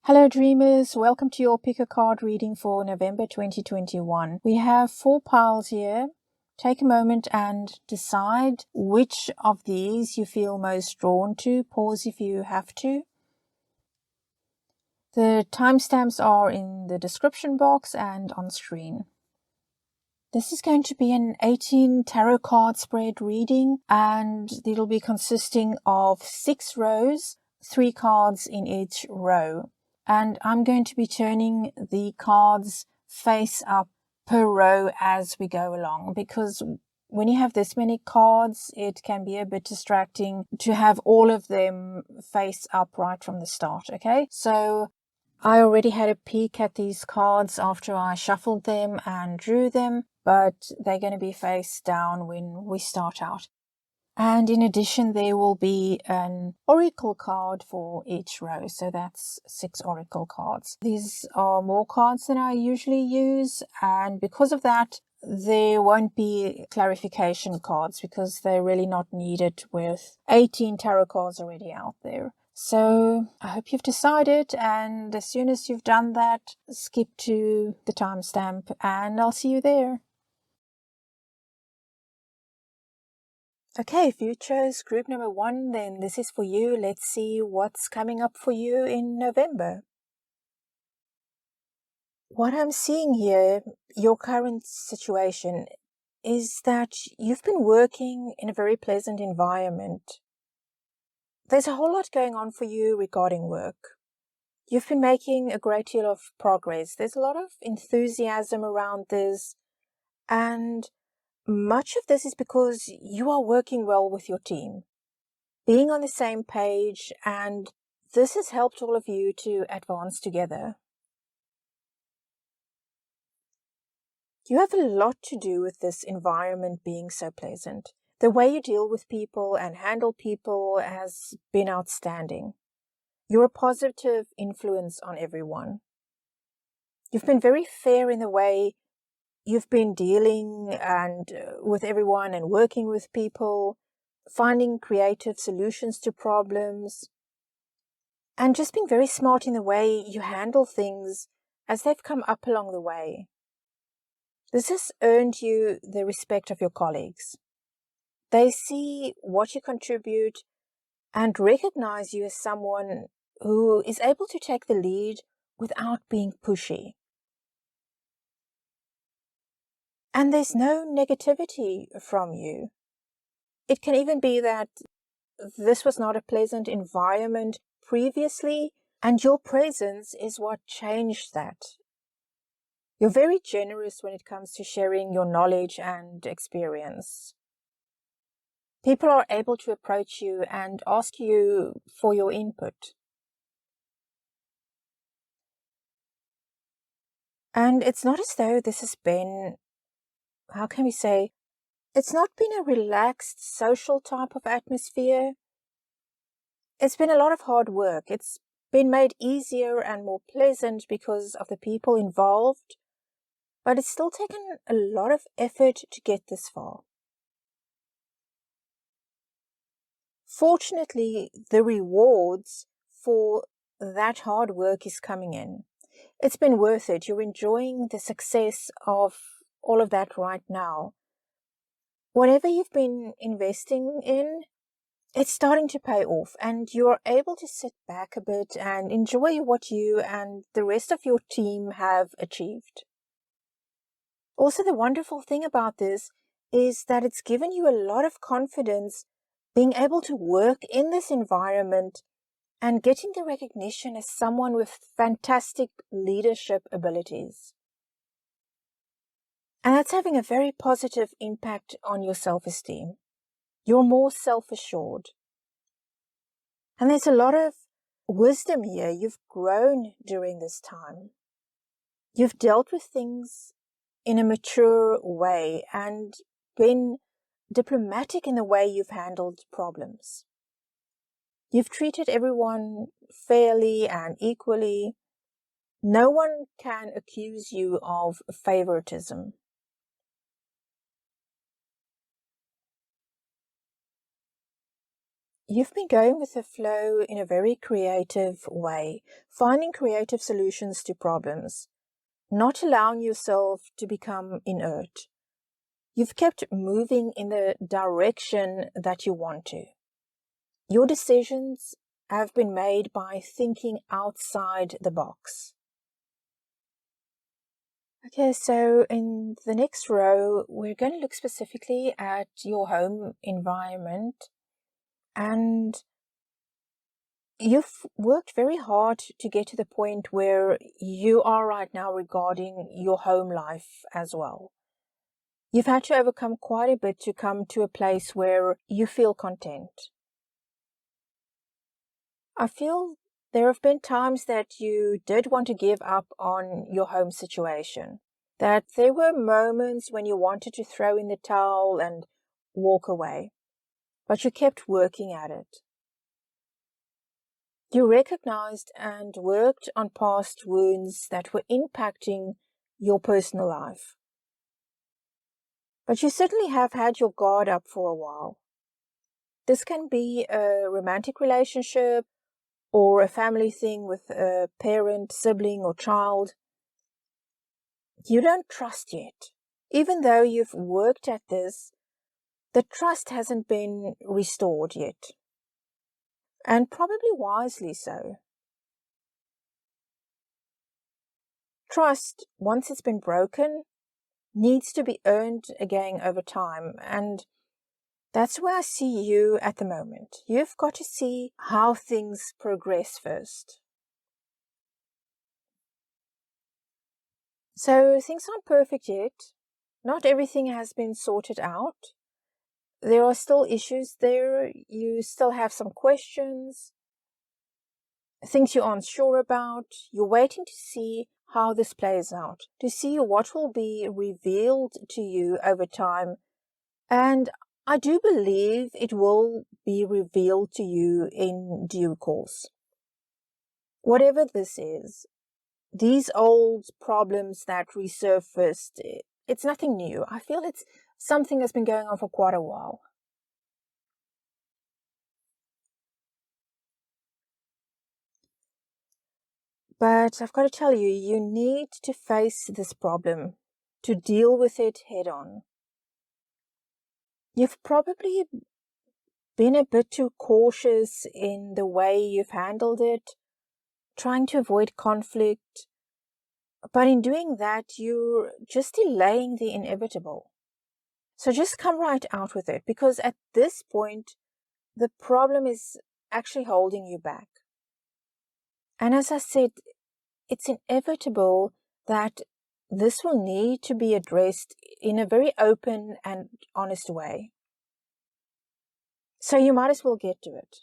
Hello dreamers, welcome to your pick a card reading for November 2021. We have 4 piles here. Take a moment and decide which of these you feel most drawn to. Pause if you have to. The timestamps are in the description box and on screen. This is going to be an 18 tarot card spread reading, and it'll be consisting of 6 rows, 3 cards in each row. And I'm going to be turning the cards face up per row as we go along, because when you have this many cards, it can be a bit distracting to have all of them face up right from the start, okay? So I already had a peek at these cards after I shuffled them and drew them, but they're going to be face down when we start out. And in addition, there will be an oracle card for each row. So that's 6 oracle cards. These are more cards than I usually use. And because of that, there won't be clarification cards because they're really not needed with 18 tarot cards already out there. So I hope you've decided. And as soon as you've done that, skip to the timestamp and I'll see you there. Okay, if you chose group number 1, then this is for you. Let's see what's coming up for you in November. What I'm seeing here, your current situation, is that you've been working in a very pleasant environment. There's a whole lot going on for you regarding work. You've been making a great deal of progress. There's a lot of enthusiasm around this, and much of this is because you are working well with your team, being on the same page, and this has helped all of you to advance together. You have a lot to do with this environment being so pleasant. The way you deal with people and handle people has been outstanding. You're a positive influence on everyone. You've been very fair in the way you've been dealing with everyone and working with people, finding creative solutions to problems, and just being very smart in the way you handle things as they've come up along the way. This has earned you the respect of your colleagues. They see what you contribute and recognize you as someone who is able to take the lead without being pushy. And there's no negativity from you. It can even be that this was not a pleasant environment previously, and your presence is what changed that. You're very generous when it comes to sharing your knowledge and experience. People are able to approach you and ask you for your input. And it's not as though this has been, how can we say, it's not been a relaxed social type of atmosphere. It's been a lot of hard work. It's been made easier and more pleasant because of the people involved, but it's still taken a lot of effort to get this far. Fortunately, the rewards for that hard work is coming in. It's been worth it. You're enjoying the success of all of that right now. Whatever you've been investing in, it's starting to pay off, and you're able to sit back a bit and enjoy what you and the rest of your team have achieved. Also, the wonderful thing about this is that it's given you a lot of confidence being able to work in this environment and getting the recognition as someone with fantastic leadership abilities. And that's having a very positive impact on your self-esteem. You're more self-assured. And there's a lot of wisdom here. You've grown during this time. You've dealt with things in a mature way and been diplomatic in the way you've handled problems. You've treated everyone fairly and equally. No one can accuse you of favoritism. You've been going with the flow in a very creative way, finding creative solutions to problems, not allowing yourself to become inert. You've kept moving in the direction that you want to. Your decisions have been made by thinking outside the box. Okay, so in the next row, we're going to look specifically at your home environment, and you've worked very hard to get to the point where you are right now regarding your home life as well. You've had to overcome quite a bit to come to a place where you feel content. I feel there have been times that you did want to give up on your home situation, that there were moments when you wanted to throw in the towel and walk away, but you kept working at it. You recognized and worked on past wounds that were impacting your personal life. But you certainly have had your guard up for a while. This can be a romantic relationship or a family thing with a parent, sibling, or child. You don't trust yet. Even though you've worked at this, the trust hasn't been restored yet. And probably wisely so. Trust, once it's been broken, needs to be earned again over time, and that's where I see you at the moment. You've got to see how things progress first. So things aren't perfect yet. Not everything has been sorted out. There are still issues there. You still have some questions, things you aren't sure about. You're waiting to see how this plays out, to see what will be revealed to you over time. And I do believe it will be revealed to you in due course. Whatever this is, these old problems that resurfaced, it's nothing new. I feel it's something that's been going on for quite a while. But I've got to tell you, you need to face this problem, to deal with it head on. You've probably been a bit too cautious in the way you've handled it, trying to avoid conflict. But in doing that, you're just delaying the inevitable. So just come right out with it, because at this point, the problem is actually holding you back. And as I said, it's inevitable that this will need to be addressed in a very open and honest way. So you might as well get to it.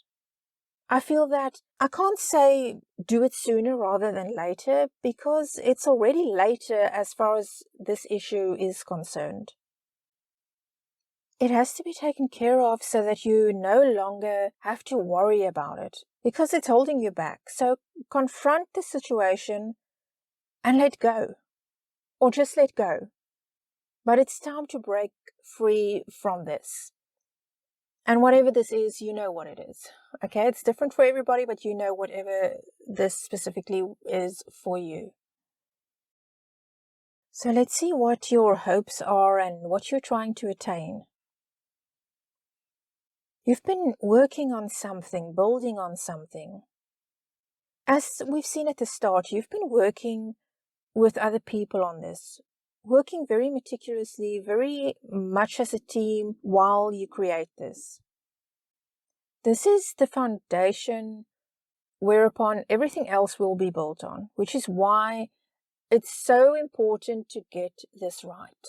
I feel that I can't say do it sooner rather than later, because it's already later as far as this issue is concerned. It has to be taken care of so that you no longer have to worry about it, because it's holding you back. So confront the situation and let go, or just let go. But it's time to break free from this. And whatever this is, you know what it is. Okay, it's different for everybody, but you know whatever this specifically is for you. So let's see what your hopes are and what you're trying to attain. You've been working on something, building on something. As we've seen at the start, you've been working with other people on this, working very meticulously, very much as a team while you create this. This is the foundation whereupon everything else will be built on, which is why it's so important to get this right.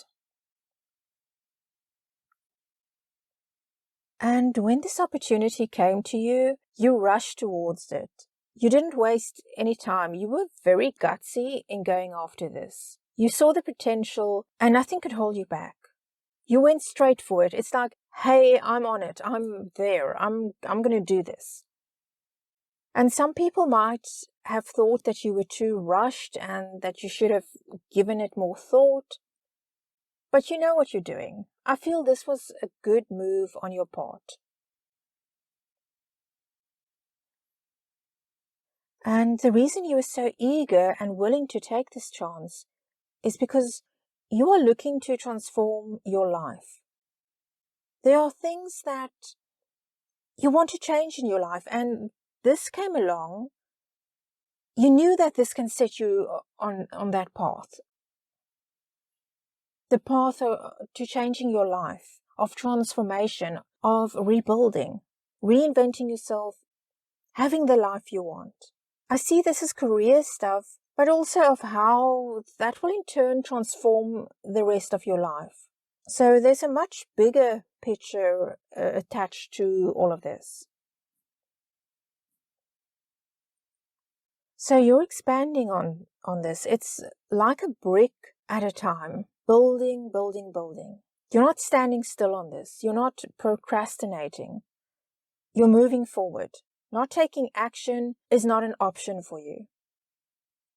And when this opportunity came to you, you rushed towards it. You didn't waste any time. You were very gutsy in going after this. You saw the potential and nothing could hold you back. You went straight for it. It's like, hey, I'm on it. I'm there. I'm going to do this. And some people might have thought that you were too rushed and that you should have given it more thought. But you know what you're doing. I feel this was a good move on your part. And the reason you are so eager and willing to take this chance is because you are looking to transform your life. There are things that you want to change in your life, and this came along. You knew that this can set you on that path. The path to changing your life, of transformation, of rebuilding, reinventing yourself, having the life you want. I see this as career stuff, but also of how that will in turn transform the rest of your life. So there's a much bigger picture attached to all of this. So you're expanding on this. It's like a brick at a time, building, building, building. You're not standing still on this. You're not procrastinating. You're moving forward. Not taking action is not an option for you.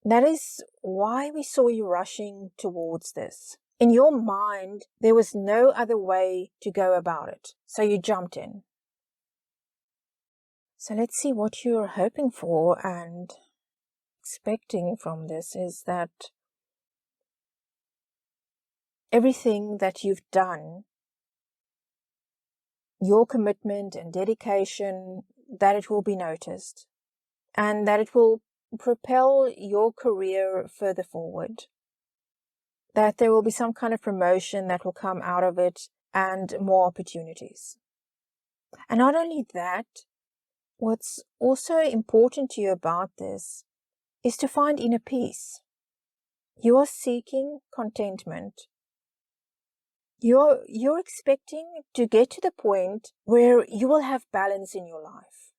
That is why we saw you rushing towards this. In your mind, there was no other way to go about it, so you jumped in. So let's see what you're hoping for and expecting from this is that everything that you've done, your commitment and dedication, that it will be noticed and that it will propel your career further forward. That there will be some kind of promotion that will come out of it and more opportunities. And not only that, what's also important to you about this is to find inner peace. You are seeking contentment. You're expecting to get to the point where you will have balance in your life.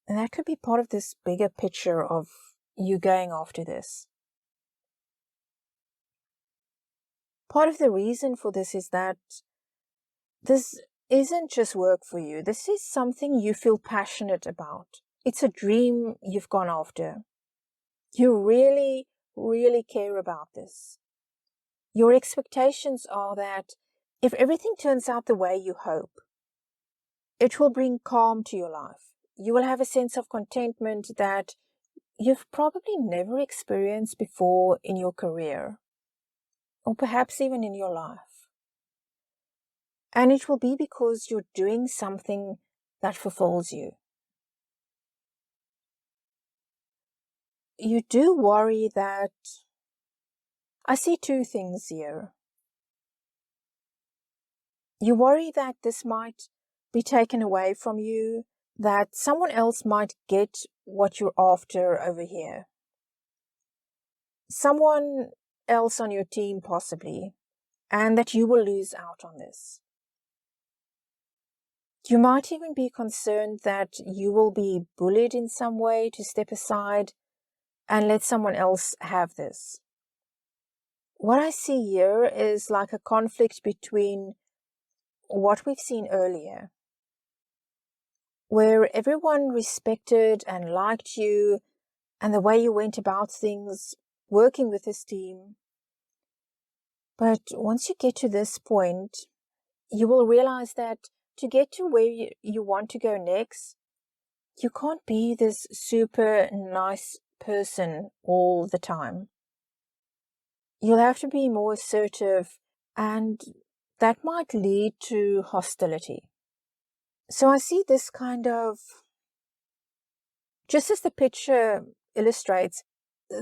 And that could be part of this bigger picture of you going after this. Part of the reason for this is that this isn't just work for you. This is something you feel passionate about. It's a dream you've gone after. You really, really care about this. Your expectations are that if everything turns out the way you hope, it will bring calm to your life. You will have a sense of contentment that you've probably never experienced before in your career, or perhaps even in your life. And it will be because you're doing something that fulfills you. You do worry that I see two things here. You worry that this might be taken away from you, that someone else might get what you're after over here. Someone else on your team possibly, and that you will lose out on this. You might even be concerned that you will be bullied in some way to step aside and let someone else have this. What I see here is like a conflict between what we've seen earlier, where everyone respected and liked you and the way you went about things, working with this team. But once you get to this point, you will realize that to get to where you want to go next, you can't be this super nice person all the time. You'll have to be more assertive, and that might lead to hostility. So I see this kind of, just as the picture illustrates,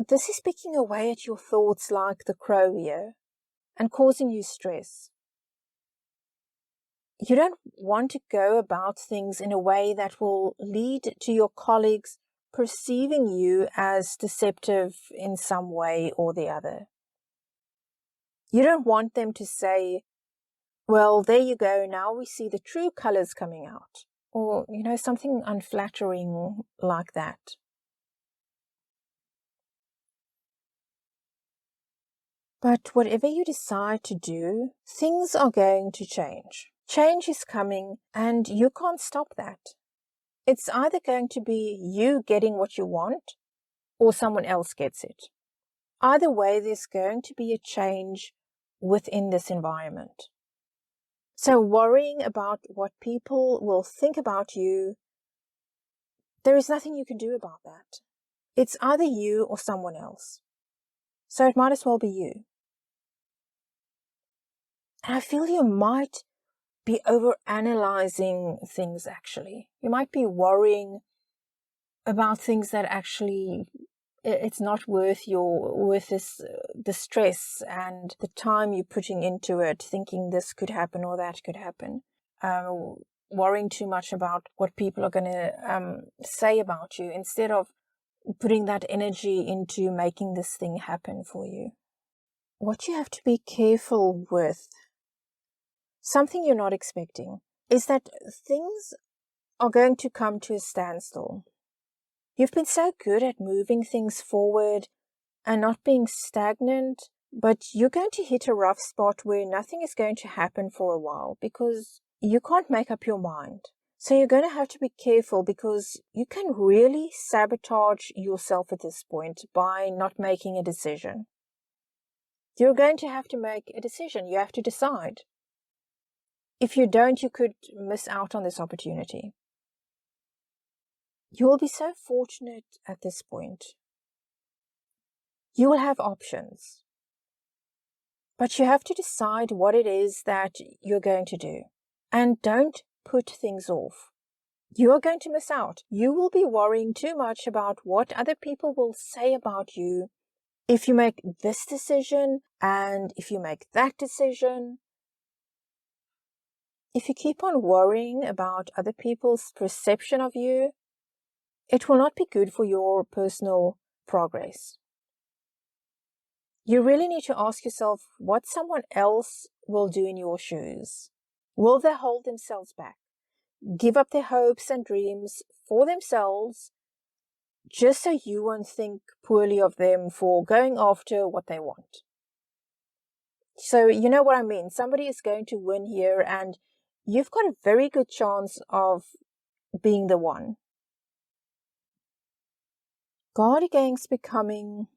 this is picking away at your thoughts like the crow here and causing you stress. You don't want to go about things in a way that will lead to your colleagues perceiving you as deceptive in some way or the other. You don't want them to say, well, there you go, now we see the true colors coming out. Or, something unflattering like that. But whatever you decide to do, things are going to change. Change is coming, and you can't stop that. It's either going to be you getting what you want, or someone else gets it. Either way, there's going to be a change within this environment. So worrying about what people will think about you there is nothing you can do about that. It's either you or someone else. So it might as well be you. And I feel you might be over-analyzing things, actually. You might be worrying about things that actually it's not worth the stress and the time you're putting into it, thinking this could happen or that could happen. Worrying too much about what people are going to say about you instead of putting that energy into making this thing happen for you. What you have to be careful with, something you're not expecting, is that things are going to come to a standstill. You've been so good at moving things forward and not being stagnant, but you're going to hit a rough spot where nothing is going to happen for a while because you can't make up your mind. So you're going to have to be careful because you can really sabotage yourself at this point by not making a decision. You're going to have to make a decision. You have to decide. If you don't, you could miss out on this opportunity. You will be so fortunate at this point. You will have options. But you have to decide what it is that you're going to do. And don't put things off. You are going to miss out. You will be worrying too much about what other people will say about you if you make this decision and if you make that decision. If you keep on worrying about other people's perception of you, it will not be good for your personal progress. You really need to ask yourself what someone else will do in your shoes. Will they hold themselves back, give up their hopes and dreams for themselves, just so you won't think poorly of them for going after what they want? So you know what I mean. Somebody is going to win here and you've got a very good chance of being the one. Guard against becoming...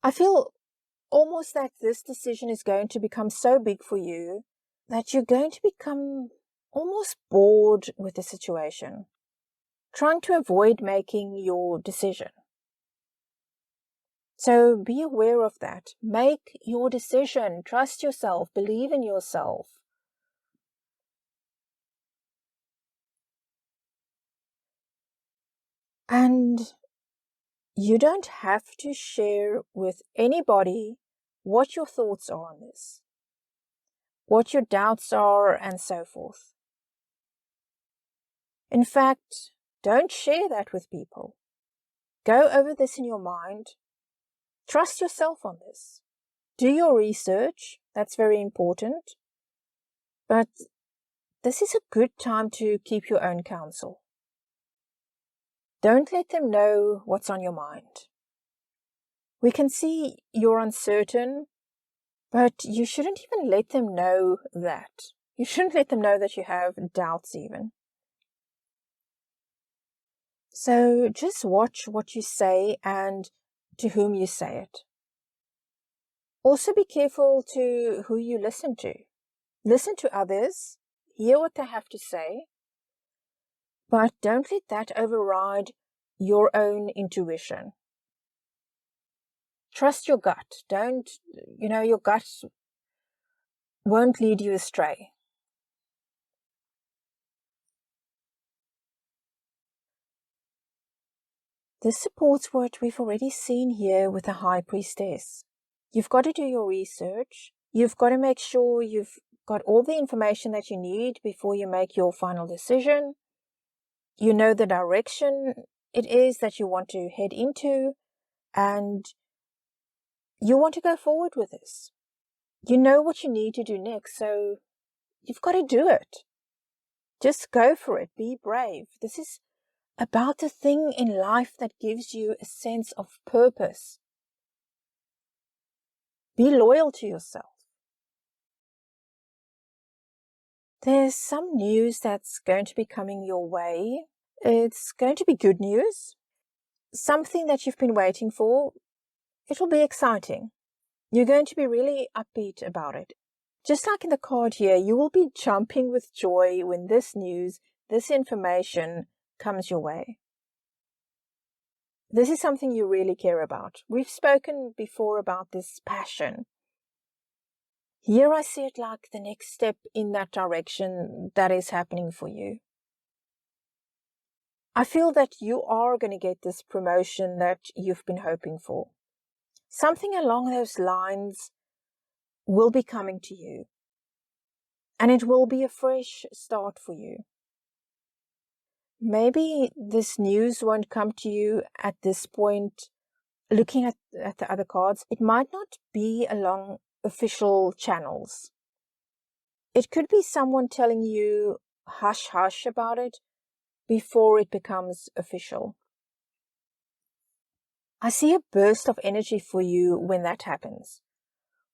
I feel almost that this decision is going to become so big for you that you're going to become almost bored with the situation, trying to avoid making your decision. So be aware of that. Make your decision. Trust yourself. Believe in yourself. And you don't have to share with anybody what your thoughts are on this, what your doubts are, and so forth. In fact, don't share that with people. Go over this in your mind. Trust yourself on this. Do your research. That's very important. But this is a good time to keep your own counsel. Don't let them know what's on your mind. We can see you're uncertain, but you shouldn't even let them know that. You shouldn't let them know that you have doubts even. So just watch what you say and to whom you say it. Also be careful to who you listen to. Listen to others, hear what they have to say, but don't let that override your own intuition. Trust your gut. Your gut won't lead you astray. This supports what we've already seen here with the High Priestess. You've got to do your research. You've got to make sure you've got all the information that you need before you make your final decision. You know the direction it is that you want to head into, and you want to go forward with this. You know what you need to do next, so you've got to do it. Just go for it. Be brave. This is about the thing in life that gives you a sense of purpose. Be loyal to yourself. There's some news that's going to be coming your way. It's going to be good news. Something that you've been waiting for. It'll be exciting. You're going to be really upbeat about it. Just like in the card here, you will be jumping with joy when this news this information comes your way. This is something you really care about. We've spoken before about this passion. Here I see it like the next step in that direction that is happening for you. I feel that you are going to get this promotion that you've been hoping for. Something along those lines will be coming to you. And it will be a fresh start for you. Maybe this news won't come to you at this point. Looking at the other cards, it might not be along official channels. It could be someone telling you hush hush about it before it becomes official. I see a burst of energy for you when that happens.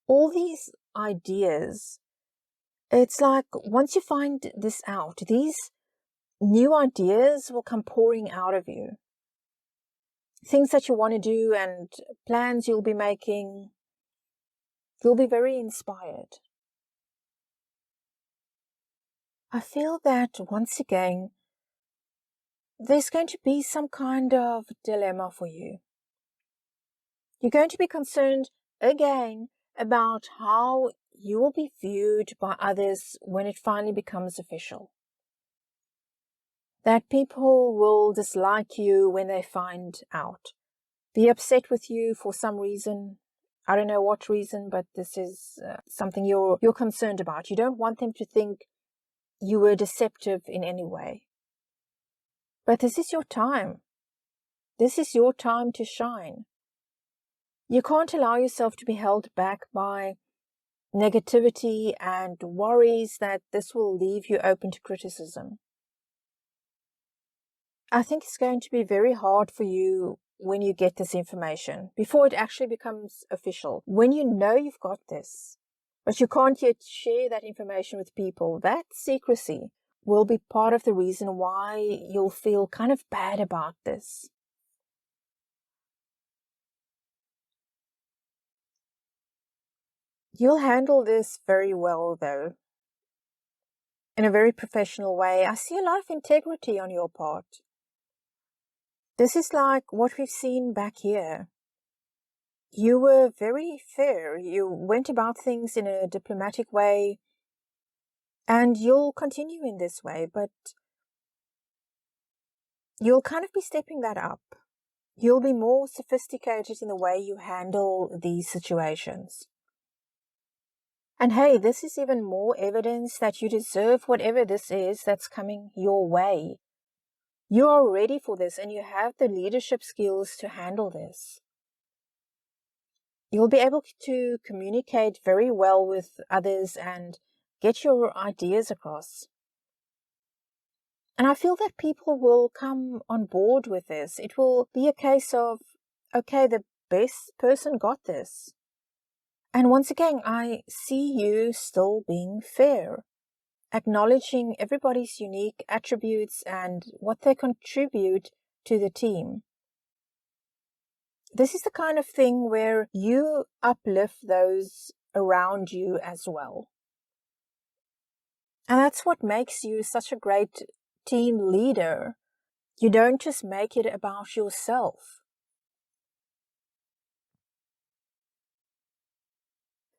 All these ideas, it's like once you find this out, these new ideas will come pouring out of you. Things that you want to do and plans you'll be making, you'll be very inspired. I feel that once again, there's going to be some kind of dilemma for you. You're going to be concerned again about how you will be viewed by others when it finally becomes official. That people will dislike you when they find out. Be upset with you for some reason. I don't know what reason, but this is something you're concerned about. You don't want them to think you were deceptive in any way. But this is your time. This is your time to shine. You can't allow yourself to be held back by negativity and worries that this will leave you open to criticism. I think it's going to be very hard for you when you get this information, before it actually becomes official. When you know you've got this, but you can't yet share that information with people, that secrecy will be part of the reason why you'll feel kind of bad about this. You'll handle this very well, though, in a very professional way. I see a lot of integrity on your part. This is like what we've seen back here. You were very fair. You went about things in a diplomatic way, and you'll continue in this way, but you'll kind of be stepping that up. You'll be more sophisticated in the way you handle these situations. And hey, this is even more evidence that you deserve whatever this is that's coming your way. You are ready for this, and you have the leadership skills to handle this. You'll be able to communicate very well with others and get your ideas across. And I feel that people will come on board with this. It will be a case of, okay, the best person got this. And once again, I see you still being fair, acknowledging everybody's unique attributes and what they contribute to the team. This is the kind of thing where you uplift those around you as well. And that's what makes you such a great team leader. You don't just make it about yourself.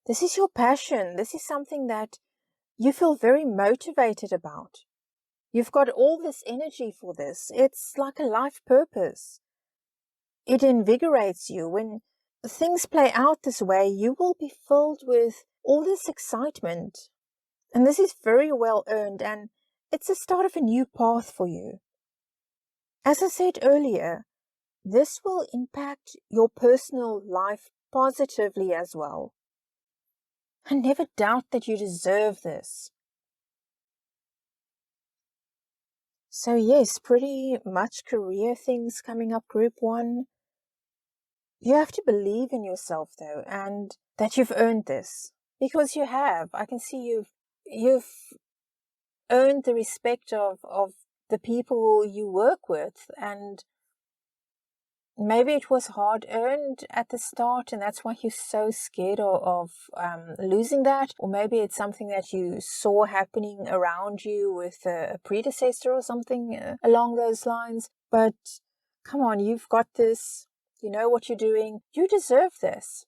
This is your passion. This is something that you feel very motivated about. You've got all this energy for this. It's like a life purpose. It invigorates you. When things play out this way, you will be filled with all this excitement. And this is very well earned, and it's the start of a new path for you. As I said earlier, this will impact your personal life positively as well. And never doubt that you deserve this. So yes, pretty much career things coming up, Group 1. You have to believe in yourself, though, and that you've earned this. Because you have. I can see you've earned the respect of the people you work with, and Maybe it was hard-earned at the start, and that's why you're so scared of losing that. Or maybe it's something that you saw happening around you with a predecessor or something along those lines. But come on, you've got this. You know what you're doing. You deserve this.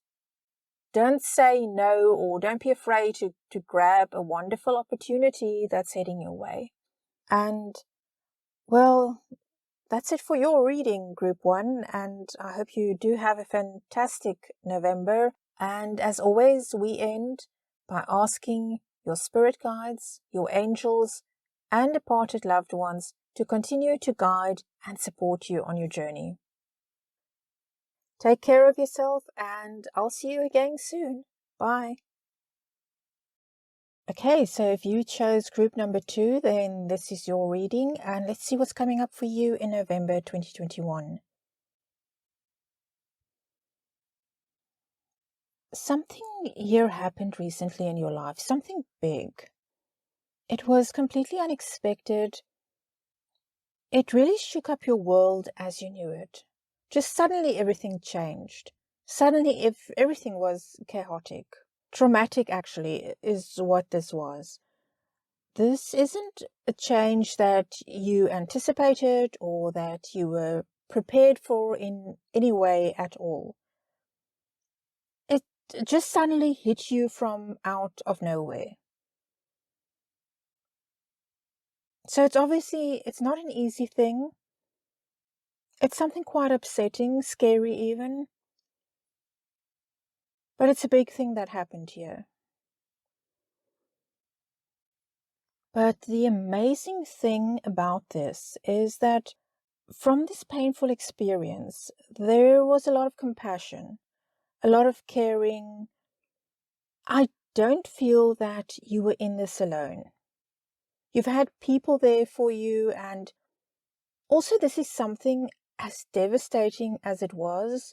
Don't say no, or don't be afraid to grab a wonderful opportunity that's heading your way. And, well, that's it for your reading, Group 1, and I hope you do have a fantastic November. And as always, we end by asking your spirit guides, your angels, and departed loved ones to continue to guide and support you on your journey. Take care of yourself, and I'll see you again soon. Bye. Okay, so if you chose group number 2, then this is your reading, and let's see what's coming up for you in November 2021. Something here happened recently in your life, something big. It was completely unexpected. It really shook up your world as you knew it. Just suddenly everything changed. Suddenly if everything was chaotic. Traumatic, actually, is what this was. This isn't a change that you anticipated or that you were prepared for in any way at all. It just suddenly hit you from out of nowhere. So it's not an easy thing. It's something quite upsetting, scary even. But it's a big thing that happened here. But the amazing thing about this is that from this painful experience, there was a lot of compassion, a lot of caring. I don't feel that you were in this alone. You've had people there for you, and also this is something as devastating as it was.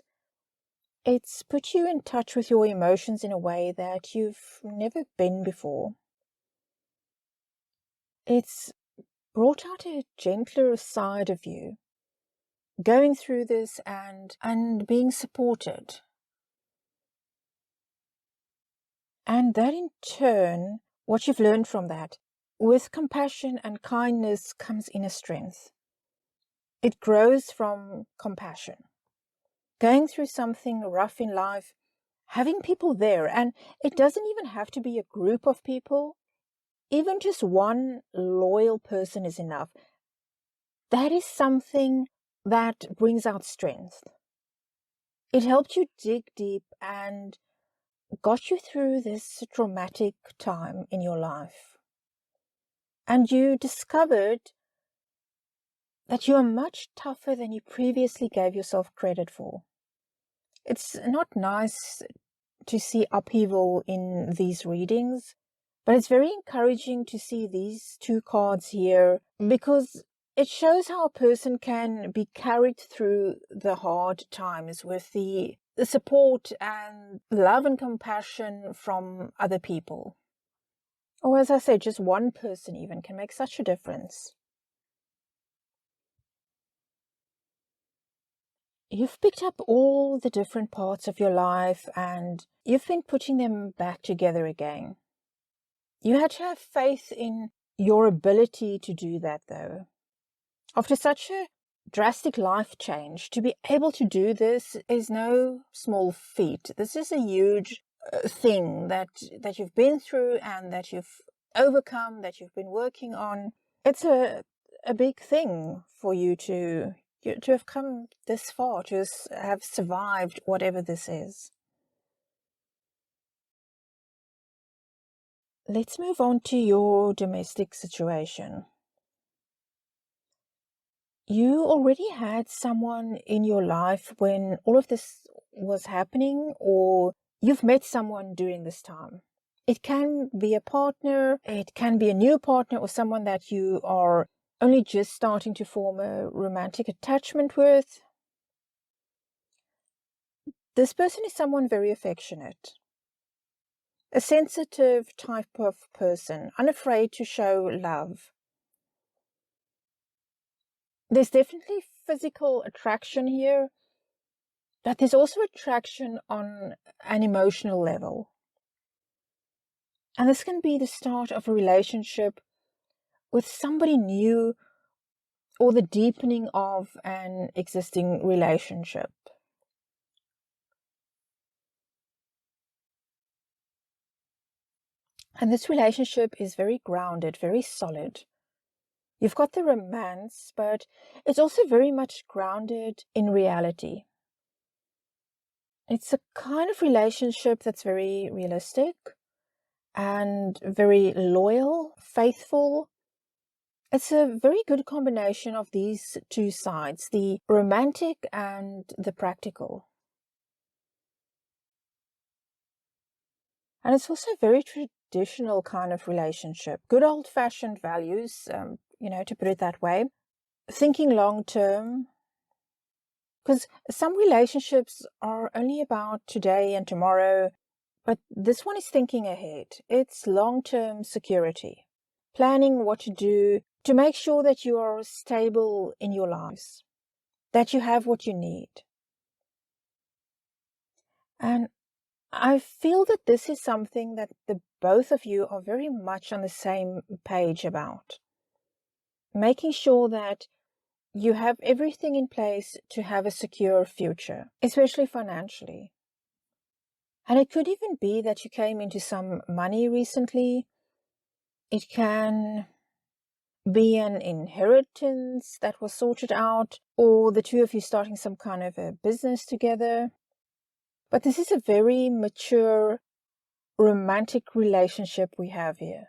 It's put you in touch with your emotions in a way that you've never been before. It's brought out a gentler side of you, going through this and being supported. And that in turn, what you've learned from that, with compassion and kindness comes inner strength. It grows from compassion. Going through something rough in life, having people there, and it doesn't even have to be a group of people. Even just one loyal person is enough. That is something that brings out strength. It helped you dig deep and got you through this traumatic time in your life. And you discovered that you are much tougher than you previously gave yourself credit for. It's not nice to see upheaval in these readings, but it's very encouraging to see these two cards here because it shows how a person can be carried through the hard times with the support and love and compassion from other people. Or as I said, just one person even can make such a difference. You've picked up all the different parts of your life and you've been putting them back together again. You had to have faith in your ability to do that, though. After such a drastic life change, to be able to do this is no small feat. This is a huge thing that you've been through and that you've overcome, that you've been working on. It's a big thing for you to have come this far, to have survived whatever this is. Let's move on to your domestic situation. You already had someone in your life when all of this was happening, or you've met someone during this time. It can be a partner, it can be a new partner, or someone that you are only just starting to form a romantic attachment with. This person is someone very affectionate, a sensitive type of person, unafraid to show love. There's definitely physical attraction here. But there's also attraction on an emotional level. And this can be the start of a relationship with somebody new or the deepening of an existing relationship. And this relationship is very grounded, very solid. You've got the romance, but it's also very much grounded in reality. It's a kind of relationship that's very realistic and very loyal, faithful. It's a very good combination of these two sides, the romantic and the practical. And it's also a very traditional kind of relationship. Good old-fashioned values, to put it that way. Thinking long term, because some relationships are only about today and tomorrow, but this one is thinking ahead. It's long-term security, planning what to do to make sure that you are stable in your lives, that you have what you need. And I feel that this is something that the both of you are very much on the same page about. Making sure that you have everything in place to have a secure future, especially financially. And it could even be that you came into some money recently. It can be an inheritance that was sorted out, or the two of you starting some kind of a business together. But this is a very mature, romantic relationship we have here.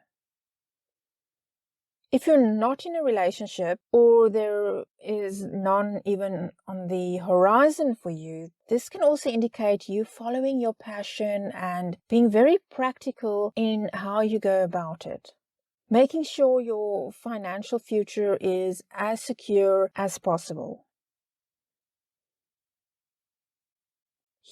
If you're not in a relationship, or there is none even on the horizon for you, this can also indicate you following your passion and being very practical in how you go about it. Making sure your financial future is as secure as possible.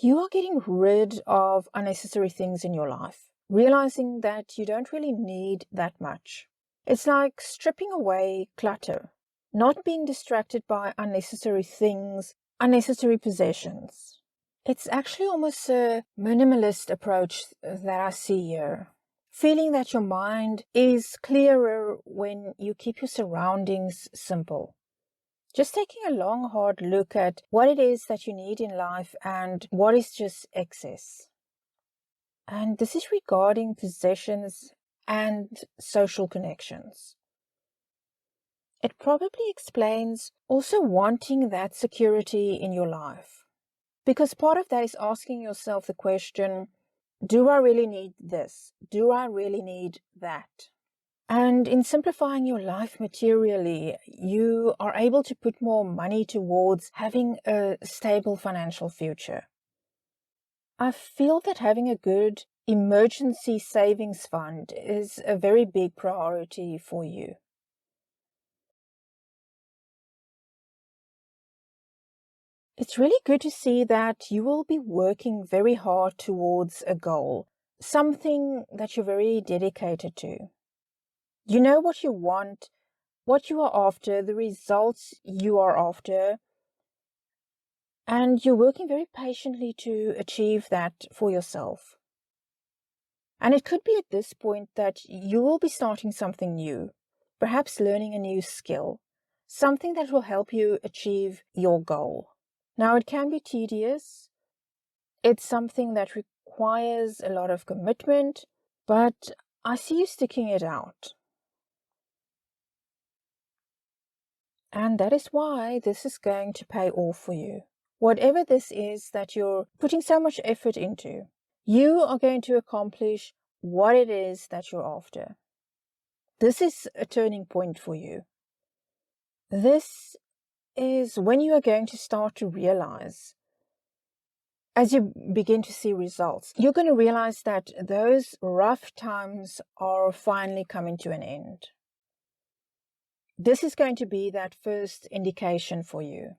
You are getting rid of unnecessary things in your life, realizing that you don't really need that much. It's like stripping away clutter, not being distracted by unnecessary things, unnecessary possessions. It's actually almost a minimalist approach that I see here. Feeling that your mind is clearer when you keep your surroundings simple. Just taking a long, hard look at what it is that you need in life and what is just excess. And this is regarding possessions and social connections. It probably explains also wanting that security in your life. Because part of that is asking yourself the question, do I really need this? Do I really need that? And in simplifying your life materially, you are able to put more money towards having a stable financial future. I feel that having a good emergency savings fund is a very big priority for you. It's really good to see that you will be working very hard towards a goal, something that you're very dedicated to. You know what you want, what you are after, the results you are after, and you're working very patiently to achieve that for yourself. And it could be at this point that you will be starting something new, perhaps learning a new skill, something that will help you achieve your goal. Now, it can be tedious. It's something that requires a lot of commitment, but I see you sticking it out. And that is why this is going to pay off for you. Whatever this is that you're putting so much effort into, you are going to accomplish what it is that you're after. This is a turning point for you. This is when you are going to start to realize, as you begin to see results, you're going to realize that those rough times are finally coming to an end. This is going to be that first indication for you.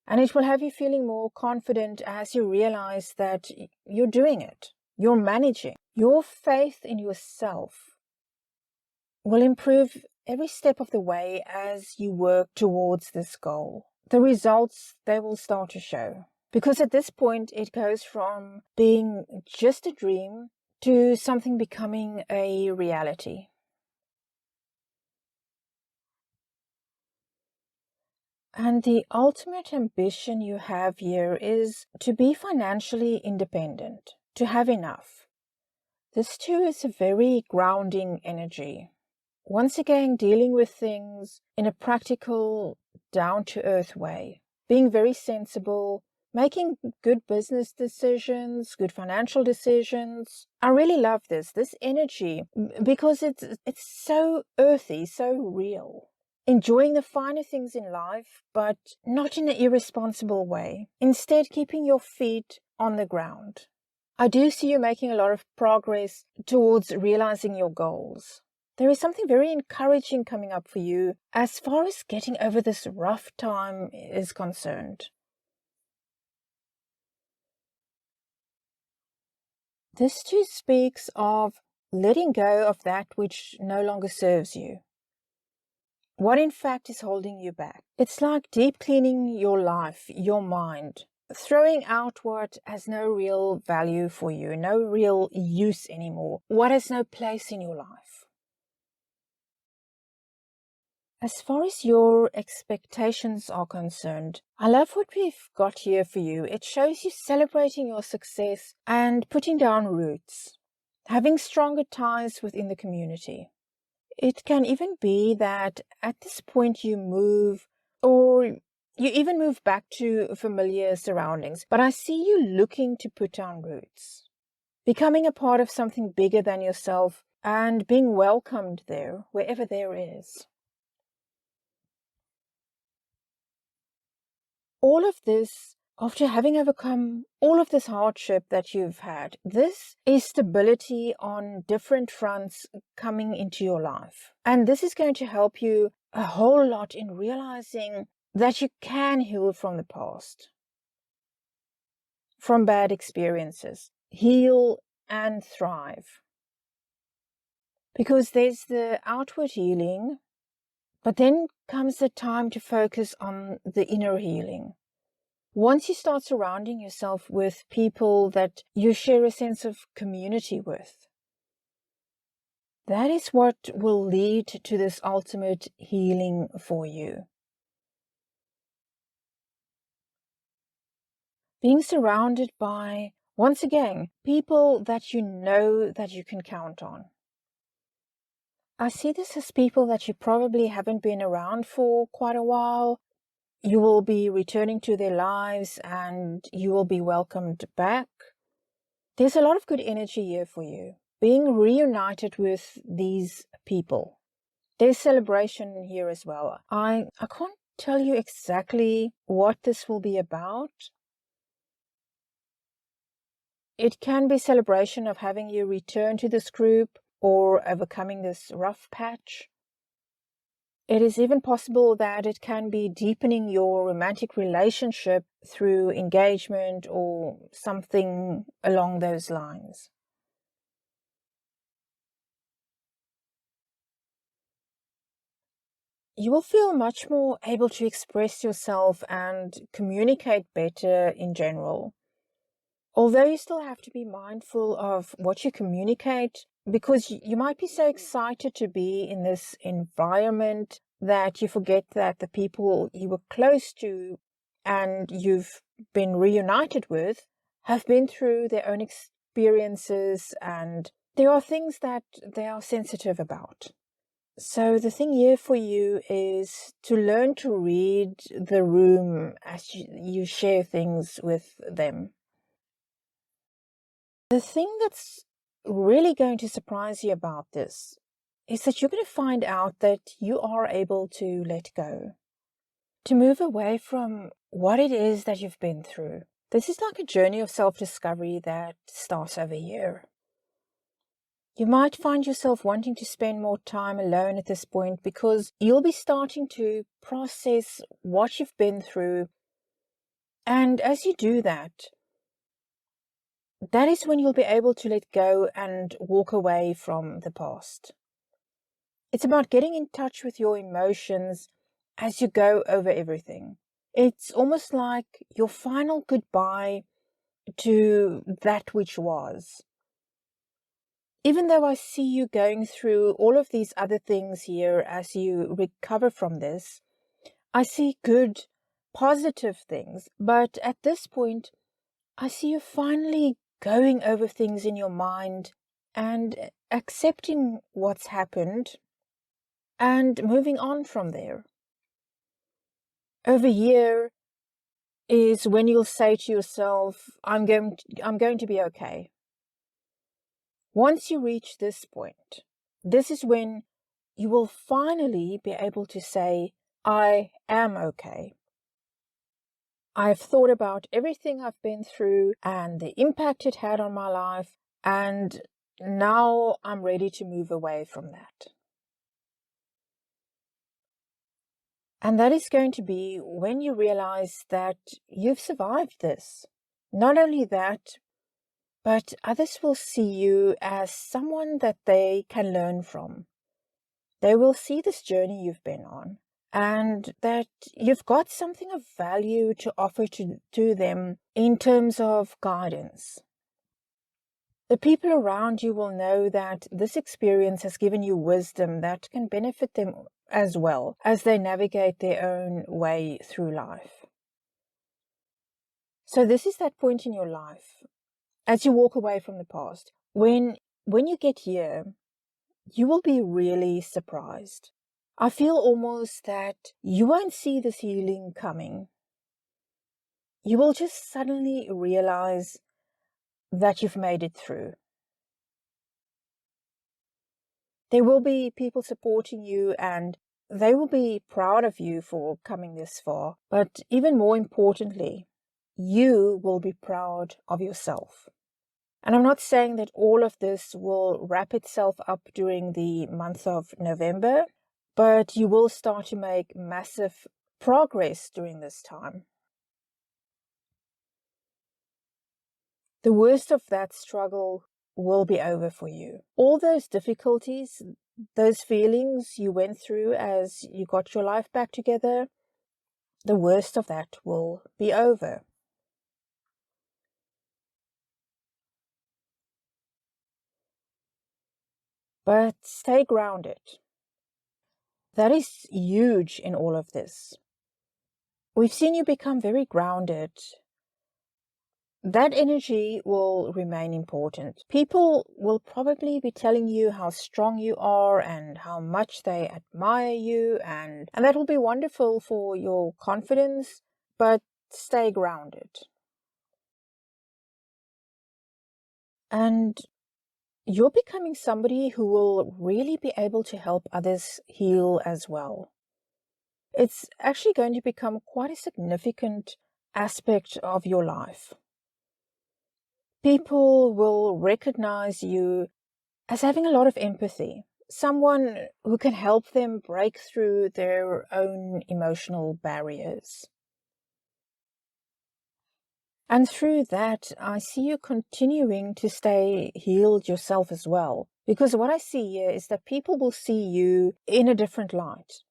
And it will have you feeling more confident as you realize that you're doing it. You're managing. Your faith in yourself will improve every step of the way as you work towards this goal. The results, they will start to show. Because at this point, it goes from being just a dream to something becoming a reality. And the ultimate ambition you have here is to be financially independent, to have enough. This too is a very grounding energy. Once again, dealing with things in a practical, down-to-earth way, being very sensible, making good business decisions, good financial decisions. I really love this energy, because it's so earthy, so real. Enjoying the finer things in life, but not in an irresponsible way. Instead, keeping your feet on the ground. I do see you making a lot of progress towards realizing your goals. There is something very encouraging coming up for you as far as getting over this rough time is concerned. This too speaks of letting go of that which no longer serves you. What in fact is holding you back? It's like deep cleaning your life, your mind, throwing out what has no real value for you, no real use anymore, what has no place in your life. As far as your expectations are concerned, I love what we've got here for you. It shows you celebrating your success and putting down roots, having stronger ties within the community. It can even be that at this point you move, or you even move back to familiar surroundings. But I see you looking to put down roots, becoming a part of something bigger than yourself and being welcomed there, wherever there is. All of this, after having overcome all of this hardship that you've had, this is stability on different fronts coming into your life. And this is going to help you a whole lot in realizing that you can heal from the past, from bad experiences, heal and thrive. Because there's the outward healing, but then comes the time to focus on the inner healing. Once you start surrounding yourself with people that you share a sense of community with, that is what will lead to this ultimate healing for you. Being surrounded by, once again, people that you know that you can count on. I see this as people that you probably haven't been around for quite a while. You will be returning to their lives and you will be welcomed back. There's a lot of good energy here for you, being reunited with these people. There's celebration here as well. I can't tell you exactly what this will be about. It can be celebration of having you return to this group or overcoming this rough patch. It is even possible that it can be deepening your romantic relationship through engagement or something along those lines. You will feel much more able to express yourself and communicate better in general. Although you still have to be mindful of what you communicate, because you might be so excited to be in this environment that you forget that the people you were close to and you've been reunited with have been through their own experiences, and there are things that they are sensitive about. So the thing here for you is to learn to read the room as you share things with them. The thing that's really going to surprise you about this is that you're going to find out that you are able to let go, to move away from what it is that you've been through. This is like a journey of self-discovery that starts over here. You might find yourself wanting to spend more time alone at this point because you'll be starting to process what you've been through. And as you do that, that is when you'll be able to let go and walk away from the past. It's about getting in touch with your emotions as you go over everything. It's almost like your final goodbye to that which was. Even though I see you going through all of these other things here as you recover from this, I see good, positive things. But at this point, I see you finally going over things in your mind and accepting what's happened and moving on from there. Over here is when you'll say to yourself, I'm going to be okay. Once you reach this point, this is when you will finally be able to say, I am okay. I've thought about everything I've been through and the impact it had on my life, and now I'm ready to move away from that. And that is going to be when you realize that you've survived this. Not only that, but others will see you as someone that they can learn from. They will see this journey you've been on and that you've got something of value to offer to them in terms of guidance. The people around you will know that this experience has given you wisdom that can benefit them as well as they navigate their own way through life. So this is that point in your life, as you walk away from the past, when you get here, you will be really surprised. I feel almost that you won't see this healing coming. You will just suddenly realize that you've made it through. There will be people supporting you and they will be proud of you for coming this far. But even more importantly, you will be proud of yourself. And I'm not saying that all of this will wrap itself up during the month of November, but you will start to make massive progress during this time. The worst of that struggle will be over for you. All those difficulties, those feelings you went through as you got your life back together, the worst of that will be over. But stay grounded. That is huge in all of this. We've seen you become very grounded. That energy will remain important. People will probably be telling you how strong you are and how much they admire you, and that will be wonderful for your confidence, but stay grounded. And you're becoming somebody who will really be able to help others heal as well. It's actually going to become quite a significant aspect of your life. People will recognize you as having a lot of empathy, someone who can help them break through their own emotional barriers. And through that, I see you continuing to stay healed yourself as well. Because what I see here is that people will see you in a different light.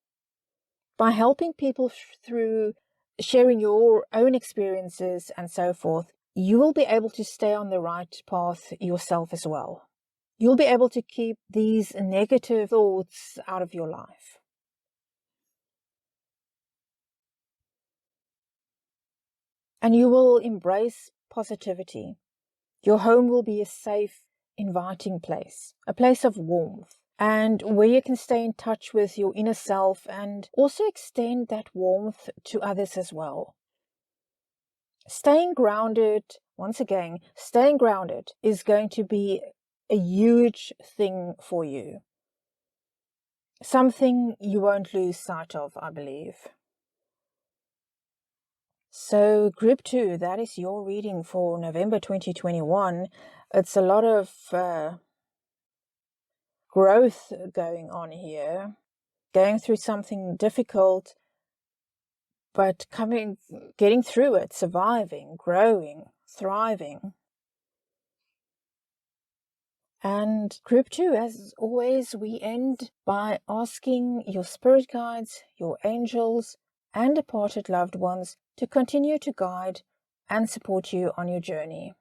By helping people through sharing your own experiences and so forth, you will be able to stay on the right path yourself as well. You'll be able to keep these negative thoughts out of your life. And you will embrace positivity. Your home will be a safe, inviting place, a place of warmth, and where you can stay in touch with your inner self and also extend that warmth to others as well. Staying grounded, once again, staying grounded is going to be a huge thing for you. Something you won't lose sight of, I believe. So group 2, that is your reading for November 2021. It's a lot of growth going on here, going through something difficult, but getting through it, surviving, growing, thriving. And group 2, as always, we end by asking your spirit guides, your angels, and departed loved ones to continue to guide and support you on your journey.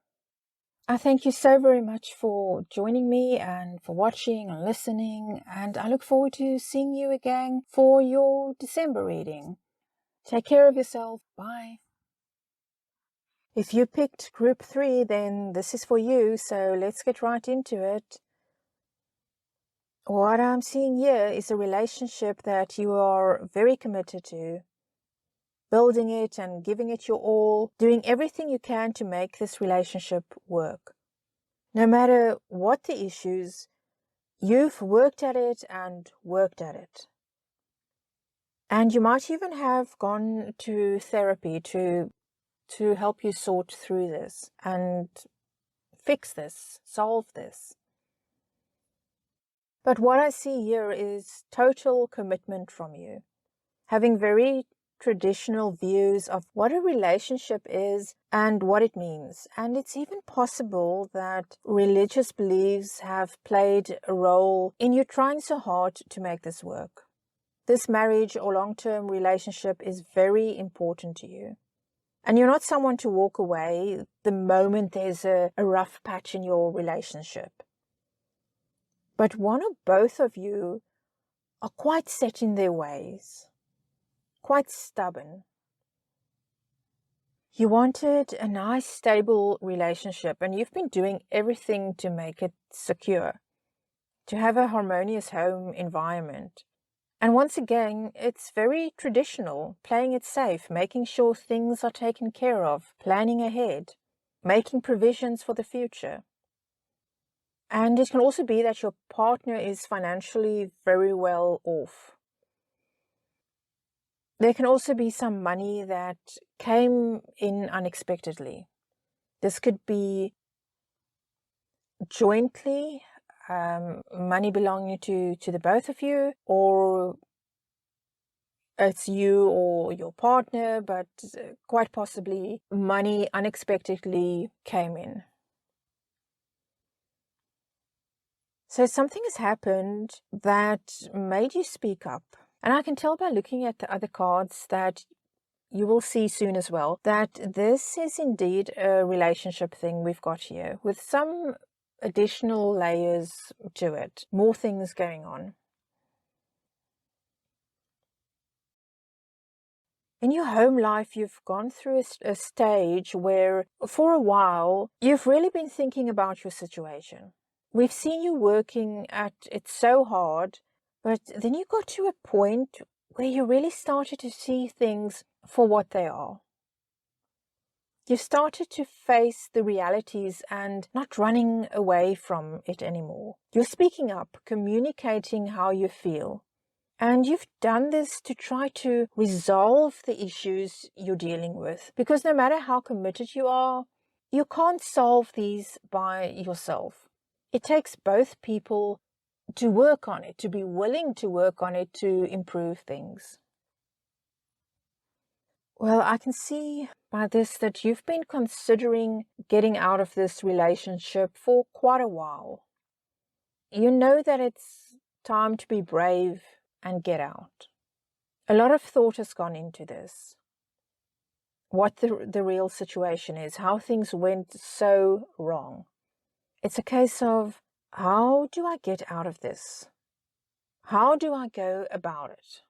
I thank you so very much for joining me and for watching and listening, and I look forward to seeing you again for your December reading. Take care of yourself. Bye. If you picked group 3, then this is for you, so let's get right into it. What I'm seeing here is a relationship that you are very committed to, building it and giving it your all, doing everything you can to make this relationship work. No matter what the issues, you've worked at it and worked at it. And you might even have gone to therapy to help you sort through this and fix this, solve this. But what I see here is total commitment from you, having very traditional views of what a relationship is and what it means. And it's even possible that religious beliefs have played a role in you trying so hard to make this work. This marriage or long-term relationship is very important to you. And you're not someone to walk away the moment there's a rough patch in your relationship. But one or both of you are quite set in their ways, quite stubborn. You wanted a nice, stable relationship, and you've been doing everything to make it secure, to have a harmonious home environment. And once again, it's very traditional, playing it safe, making sure things are taken care of, planning ahead, making provisions for the future. And it can also be that your partner is financially very well off. There can also be some money that came in unexpectedly. This could be jointly, money belonging to the both of you, or it's you or your partner, but quite possibly money unexpectedly came in. So something has happened that made you speak up. And I can tell by looking at the other cards that you will see soon as well that this is indeed a relationship thing we've got here, with some additional layers to it, more things going on. In your home life, you've gone through a stage where, for a while, you've really been thinking about your situation. We've seen you working at it so hard, but then you got to a point where you really started to see things for what they are. You started to face the realities and not running away from it anymore. You're speaking up, communicating how you feel. And you've done this to try to resolve the issues you're dealing with. Because no matter how committed you are, you can't solve these by yourself. It takes both people to work on it, to be willing to work on it, to improve things. Well, I can see by this that you've been considering getting out of this relationship for quite a while. You know that it's time to be brave and get out. A lot of thought has gone into this. What the real situation is, how things went so wrong. It's a case of, how do I get out of this? How do I go about it?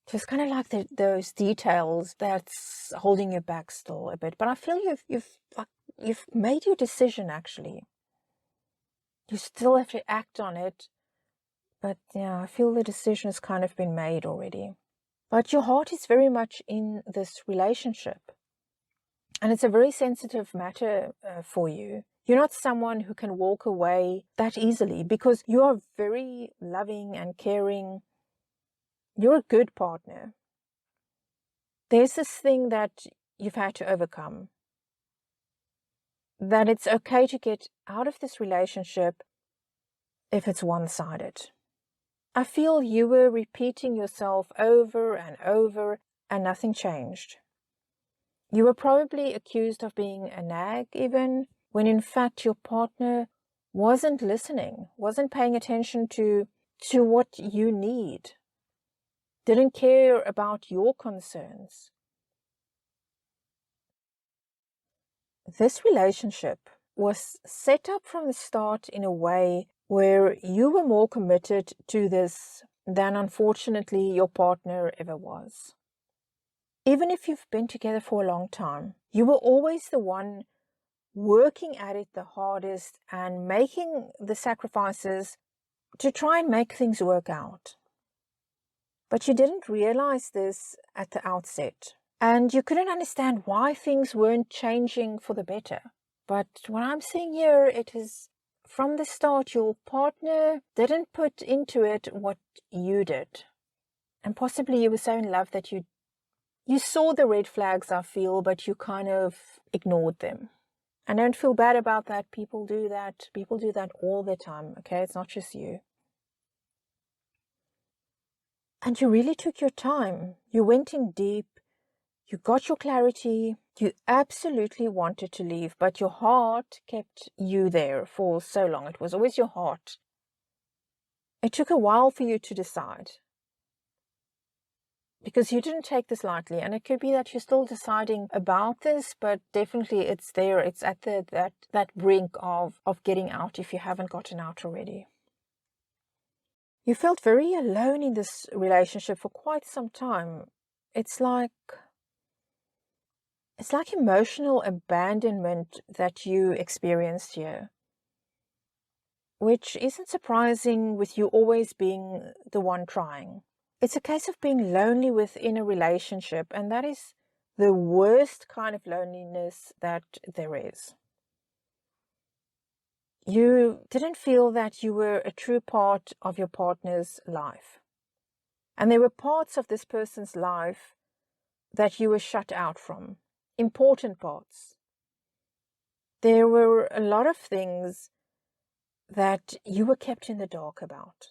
So it's kind of like those details that's holding you back still a bit. But I feel you've made your decision actually. You still have to act on it. But yeah, I feel the decision has kind of been made already. But your heart is very much in this relationship. And it's a very sensitive matter for you. You're not someone who can walk away that easily because you are very loving and caring. You're a good partner. There's this thing that you've had to overcome. That it's okay to get out of this relationship if it's one-sided. I feel you were repeating yourself over and over and nothing changed. You were probably accused of being a nag even, when in fact your partner wasn't listening, wasn't paying attention to what you need. didn't care about your concerns. This relationship was set up from the start in a way where you were more committed to this than unfortunately your partner ever was. Even if you've been together for a long time, you were always the one working at it the hardest and making the sacrifices to try and make things work out. But you didn't realize this at the outset, and you couldn't understand why things weren't changing for the better. But what I'm seeing here, it is from the start, your partner didn't put into it what you did. And possibly you were so in love that you saw the red flags, I feel, but you kind of ignored them. And don't feel bad about that. People do that. People do that all the time, okay? It's not just you. And you really took your time. You went in deep. You got your clarity. You absolutely wanted to leave, but your heart kept you there for so long. It was always your heart. It took a while for you to decide, because you didn't take this lightly. And it could be that you're still deciding about this, but definitely it's there. It's at that brink of getting out if you haven't gotten out already. You felt very alone in this relationship for quite some time. It's like emotional abandonment that you experienced here, which isn't surprising with you always being the one trying. It's a case of being lonely within a relationship, and that is the worst kind of loneliness that there is. You didn't feel that you were a true part of your partner's life. And there were parts of this person's life that you were shut out from, important parts. There were a lot of things that you were kept in the dark about.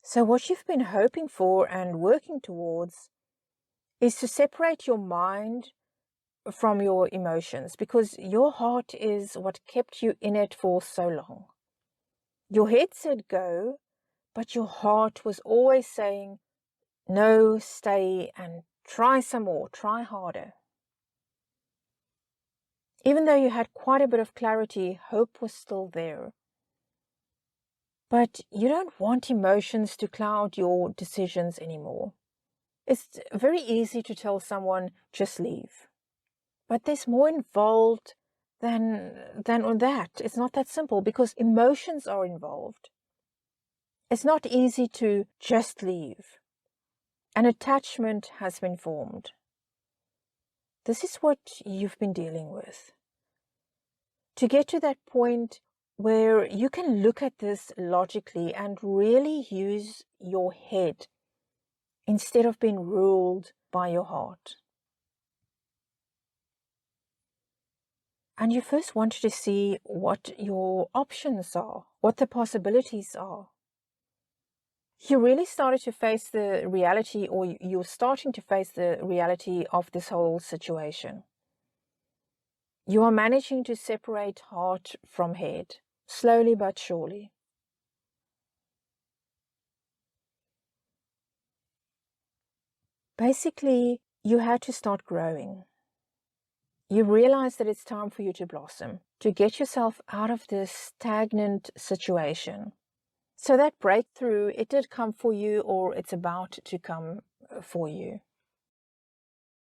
So what you've been hoping for and working towards is to separate your mind from your emotions, because your heart is what kept you in it for so long. Your head said go, but your heart was always saying, no, stay and try some more, try harder. Even though you had quite a bit of clarity, hope was still there. But you don't want emotions to cloud your decisions anymore. It's very easy to tell someone, just leave. But there's more involved than on that. It's not that simple, because emotions are involved. It's not easy to just leave. An attachment has been formed. This is what you've been dealing with. To get to that point where you can look at this logically and really use your head instead of being ruled by your heart. And you first wanted to see what your options are, what the possibilities are. You really started to face the reality, or you're starting to face the reality of this whole situation. You are managing to separate heart from head, slowly but surely. Basically, you had to start growing. You realize that it's time for you to blossom, to get yourself out of this stagnant situation. So that breakthrough, it did come for you, or it's about to come for you.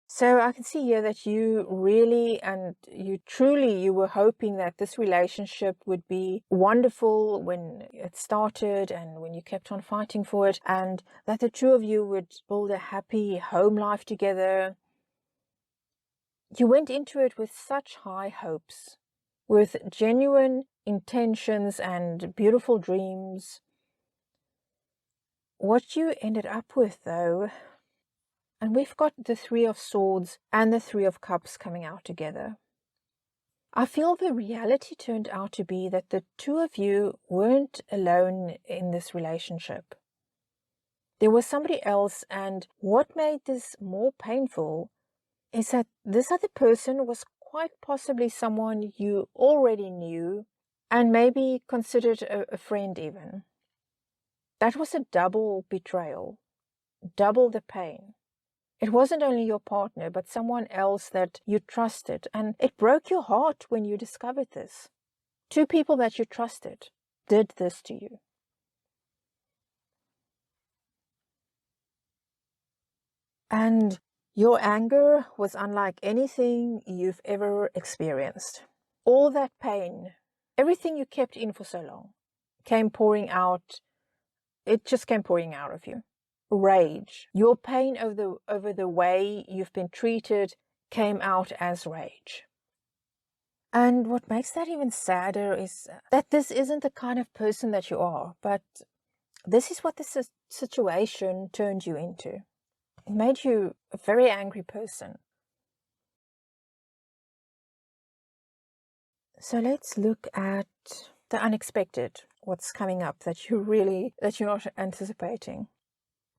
So I can see here that you really and you truly were hoping that this relationship would be wonderful when it started and when you kept on fighting for it, and that the two of you would build a happy home life together. You went into it with such high hopes, with genuine intentions and beautiful dreams. What you ended up with, though, and we've got the Three of Swords and the Three of Cups coming out together. I feel the reality turned out to be that the two of you weren't alone in this relationship. There was somebody else, and what made this more painful is that this other person was quite possibly someone you already knew and maybe considered a friend even. That was a double betrayal, double the pain. It wasn't only your partner, but someone else that you trusted. And it broke your heart when you discovered this. Two people that you trusted did this to you. And your anger was unlike anything you've ever experienced. All that pain, everything you kept in for so long, came pouring out. It just came pouring out of you. Rage. Your pain over the way you've been treated came out as rage. And what makes that even sadder is that this isn't the kind of person that you are, but this is what the situation turned you into. It made you a very angry person. So let's look at the unexpected, what's coming up that you're not anticipating.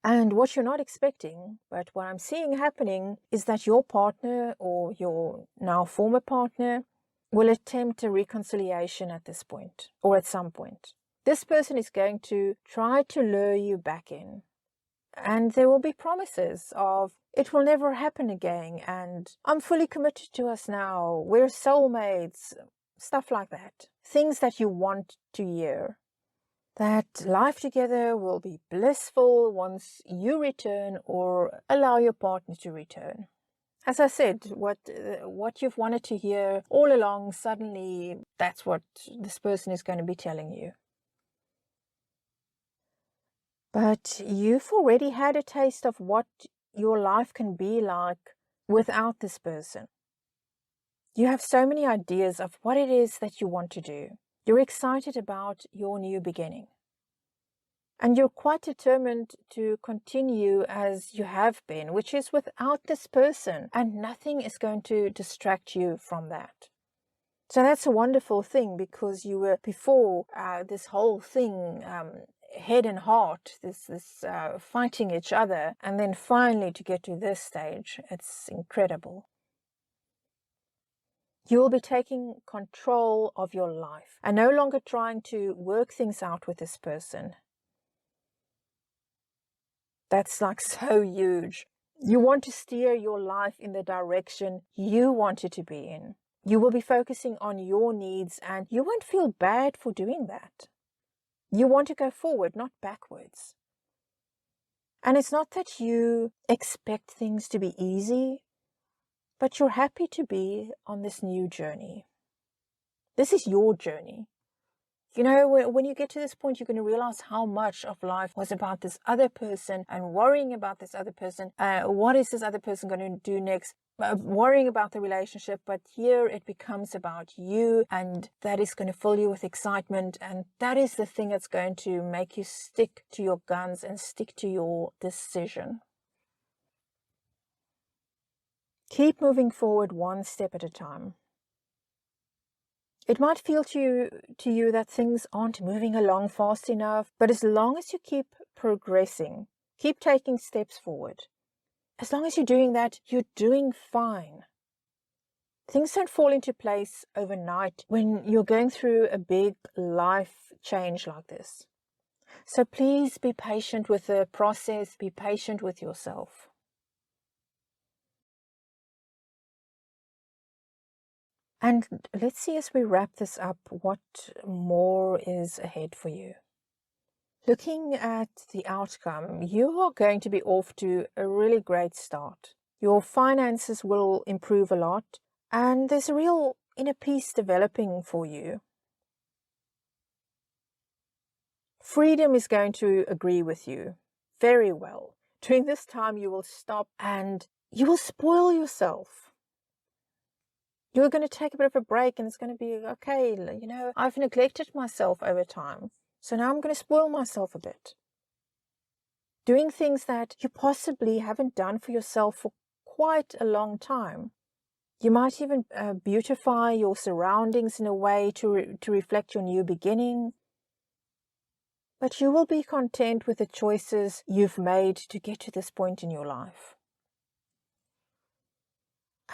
And what you're not expecting, but what I'm seeing happening, is that your partner or your now former partner will attempt a reconciliation at this point or at some point. This person is going to try to lure you back in. And there will be promises of, it will never happen again, and I'm fully committed to us now, we're soulmates, stuff like that. Things that you want to hear. That life together will be blissful once you return or allow your partner to return. As I said, what you've wanted to hear all along, suddenly that's what this person is going to be telling you. But you've already had a taste of what your life can be like without this person. You have so many ideas of what it is that you want to do. You're excited about your new beginning. And you're quite determined to continue as you have been, which is without this person, and nothing is going to distract you from that. So that's a wonderful thing, because you were before this whole thing, head and heart, this fighting each other, and then finally to get to this stage, it's incredible. You'll be taking control of your life and no longer trying to work things out with this person. That's like so huge. You want to steer your life in the direction you want it to be in. You will be focusing on your needs, and you won't feel bad for doing that. You want to go forward, not backwards. And it's not that you expect things to be easy, but you're happy to be on this new journey. This is your journey. You know, when you get to this point, you're going to realize how much of life was about this other person and worrying about this other person. What is this other person going to do next? Worrying about the relationship. But here it becomes about you, and that is going to fill you with excitement. And that is the thing that's going to make you stick to your guns and stick to your decision. Keep moving forward one step at a time. It might feel to you that things aren't moving along fast enough, but as long as you keep progressing, keep taking steps forward, as long as you're doing that, you're doing fine. Things don't fall into place overnight when you're going through a big life change like this. So please be patient with the process, be patient with yourself. And let's see, as we wrap this up, what more is ahead for you. Looking at the outcome, you are going to be off to a really great start. Your finances will improve a lot, and there's a real inner peace developing for you. Freedom is going to agree with you very well. During this time, you will stop and you will spoil yourself. You're going to take a bit of a break, and it's going to be, okay, you know, I've neglected myself over time, so now I'm going to spoil myself a bit. Doing things that you possibly haven't done for yourself for quite a long time. You might even beautify your surroundings in a way to reflect your new beginning. But you will be content with the choices you've made to get to this point in your life.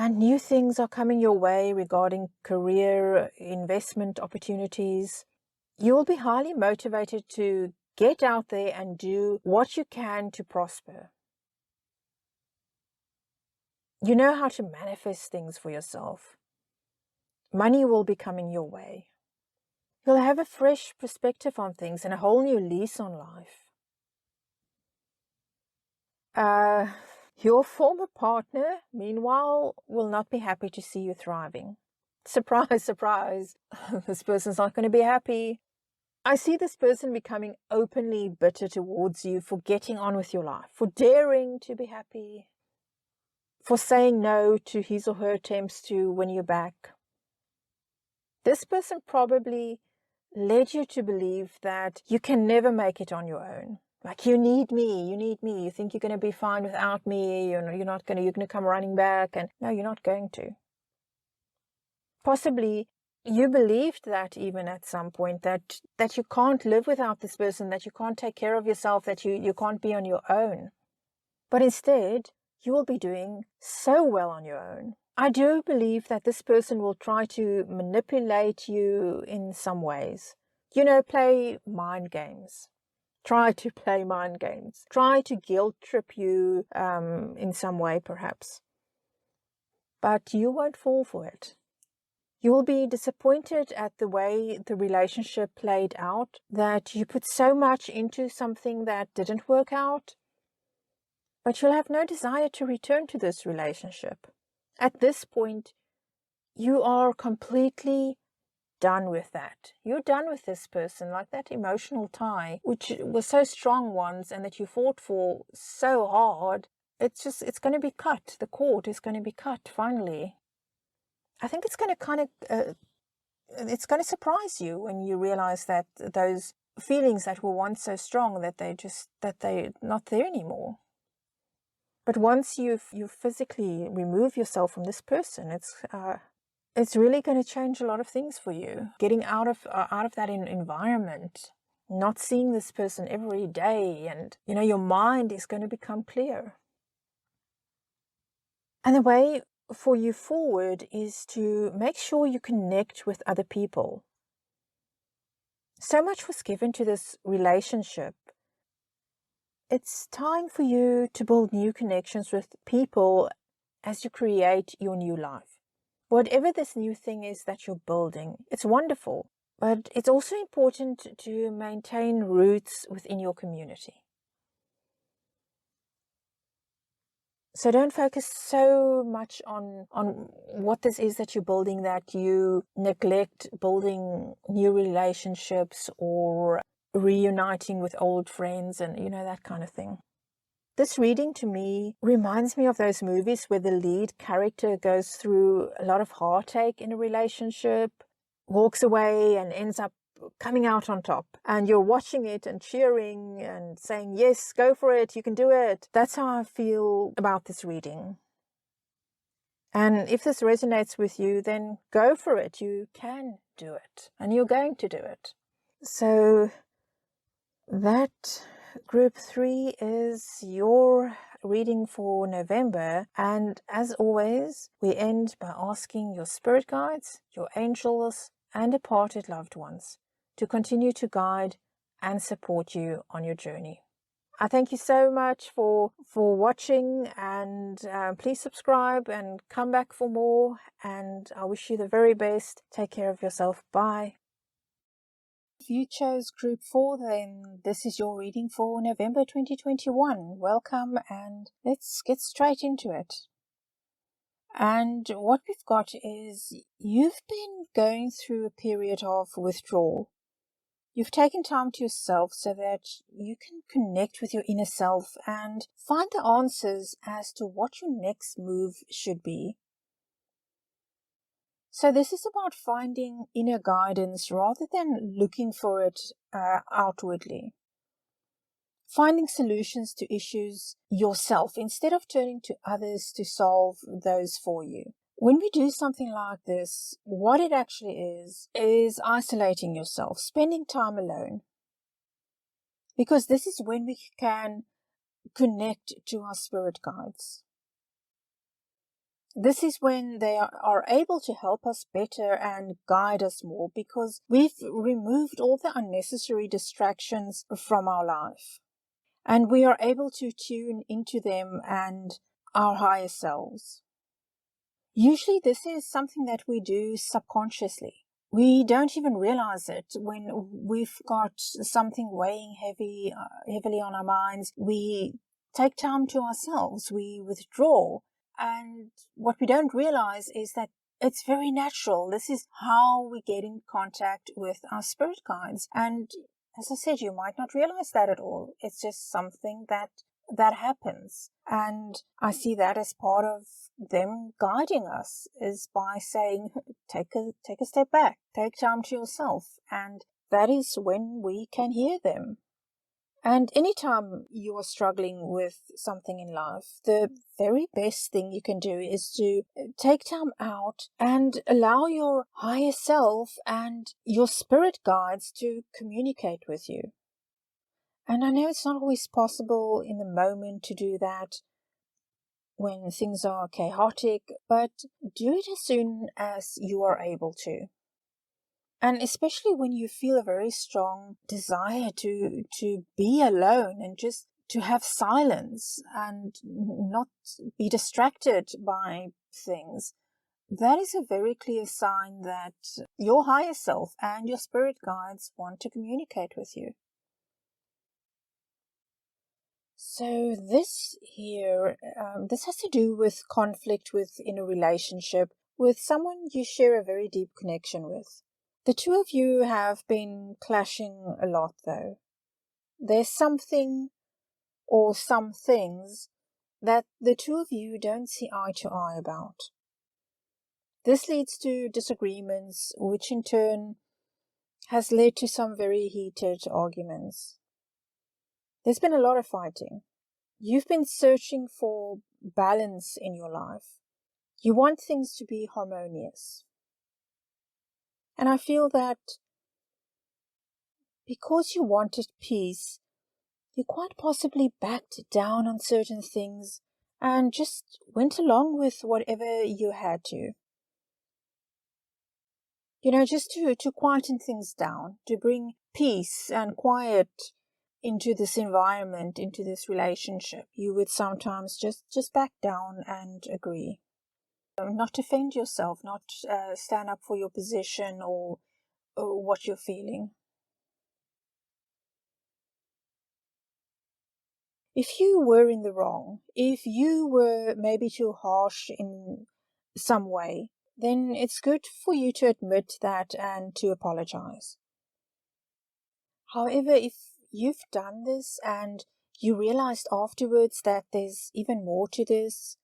And new things are coming your way regarding career, investment opportunities. You will be highly motivated to Get out there and do what you can to prosper. You know how to manifest things for yourself. Money will be coming your way. You'll have a fresh perspective on things and a whole new lease on life. Your former partner, meanwhile, will not be happy to see you thriving. Surprise, surprise. This person's not going to be happy. I see this person becoming openly bitter towards you for getting on with your life, for daring to be happy, for saying no to his or her attempts to win you back. This person probably led you to believe that you can never make it on your own. Like, you need me. You think you're going to be fine without me. You're going to come running back. And no, you're not going to. Possibly you believed that even at some point, that you can't live without this person, that you can't take care of yourself, that you can't be on your own. But instead, you will be doing so well on your own. I do believe that this person will try to manipulate you in some ways. Play mind games. Try to play mind games. Try to guilt trip you in some way, perhaps. But you won't fall for it. You will be disappointed at the way the relationship played out, that you put so much into something that didn't work out. But you'll have no desire to return to this relationship. At this point, you are completely done with that. You're done with this person, like that emotional tie, which was so strong once and that you fought for so hard. It's going to be cut. The cord is going to be cut finally. I think it's going to it's going to surprise you when you realize that those feelings that were once so strong, that they're not there anymore. But once you physically remove yourself from this person, it's really going to change a lot of things for you. Getting out of that environment, not seeing this person every day, and your mind is going to become clear. And the way for you forward is to make sure you connect with other people. So much was given to this relationship. It's time for you to build new connections with people as you create your new life. Whatever this new thing is that you're building, it's wonderful, but it's also important to maintain roots within your community. So don't focus so much on what this is that you're building that you neglect building new relationships or reuniting with old friends and, that kind of thing. This reading to me reminds me of those movies where the lead character goes through a lot of heartache in a relationship, walks away and ends up coming out on top. And you're watching it and cheering and saying, yes, go for it, you can do it. That's how I feel about this reading. And if this resonates with you, then go for it. You can do it. And you're going to do it. So that group 3 is your reading for November. And as always, we end by asking your spirit guides, your angels, and departed loved ones to continue to guide and support you on your journey. I thank you so much for watching, and please subscribe and come back for more. And I wish you the very best. Take care of yourself. Bye. If you chose group 4, then this is your reading for November 2021. Welcome, and let's get straight into it. And what we've got is you've been going through a period of withdrawal. You've taken time to yourself so that you can connect with your inner self and find the answers as to what your next move should be. So this is about finding inner guidance rather than looking for it outwardly. Finding solutions to issues yourself instead of turning to others to solve those for you. When we do something like this, what it actually is isolating yourself, spending time alone. Because this is when we can connect to our spirit guides. This is when they are able to help us better and guide us more, because we've removed all the unnecessary distractions from our life. And we are able to tune into them and our higher selves. Usually this is something that we do subconsciously. We don't even realize it when we've got something weighing heavily on our minds. We take time to ourselves, we withdraw. And what we don't realize is that it's very natural. This is how we get in contact with our spirit guides. And as I said, you might not realize that at all. It's just something that happens. And I see that as part of them guiding us, is by saying, take a step back, take time to yourself. And that is when we can hear them. And anytime you are struggling with something in life, the very best thing you can do is to take time out and allow your higher self and your spirit guides to communicate with you. And I know it's not always possible in the moment to do that when things are chaotic, but do it as soon as you are able to. And especially when you feel a very strong desire to be alone and just to have silence and not be distracted by things, that is a very clear sign that your higher self and your spirit guides want to communicate with you. So this here, this has to do with conflict within a relationship with someone you share a very deep connection with. The two of you have been clashing a lot though. There's something or some things that the two of you don't see eye to eye about. This leads to disagreements, which in turn has led to some very heated arguments. There's been a lot of fighting. You've been searching for balance in your life. You want things to be harmonious. And I feel that because you wanted peace, you quite possibly backed down on certain things and just went along with whatever you had to. Just to quieten things down, to bring peace and quiet into this environment, into this relationship. You would sometimes just back down and agree. Not defend yourself, not stand up for your position or what you're feeling. If you were in the wrong, if you were maybe too harsh in some way, then it's good for you to admit that and to apologize. However, if you've done this and you realized afterwards that there's even more to this,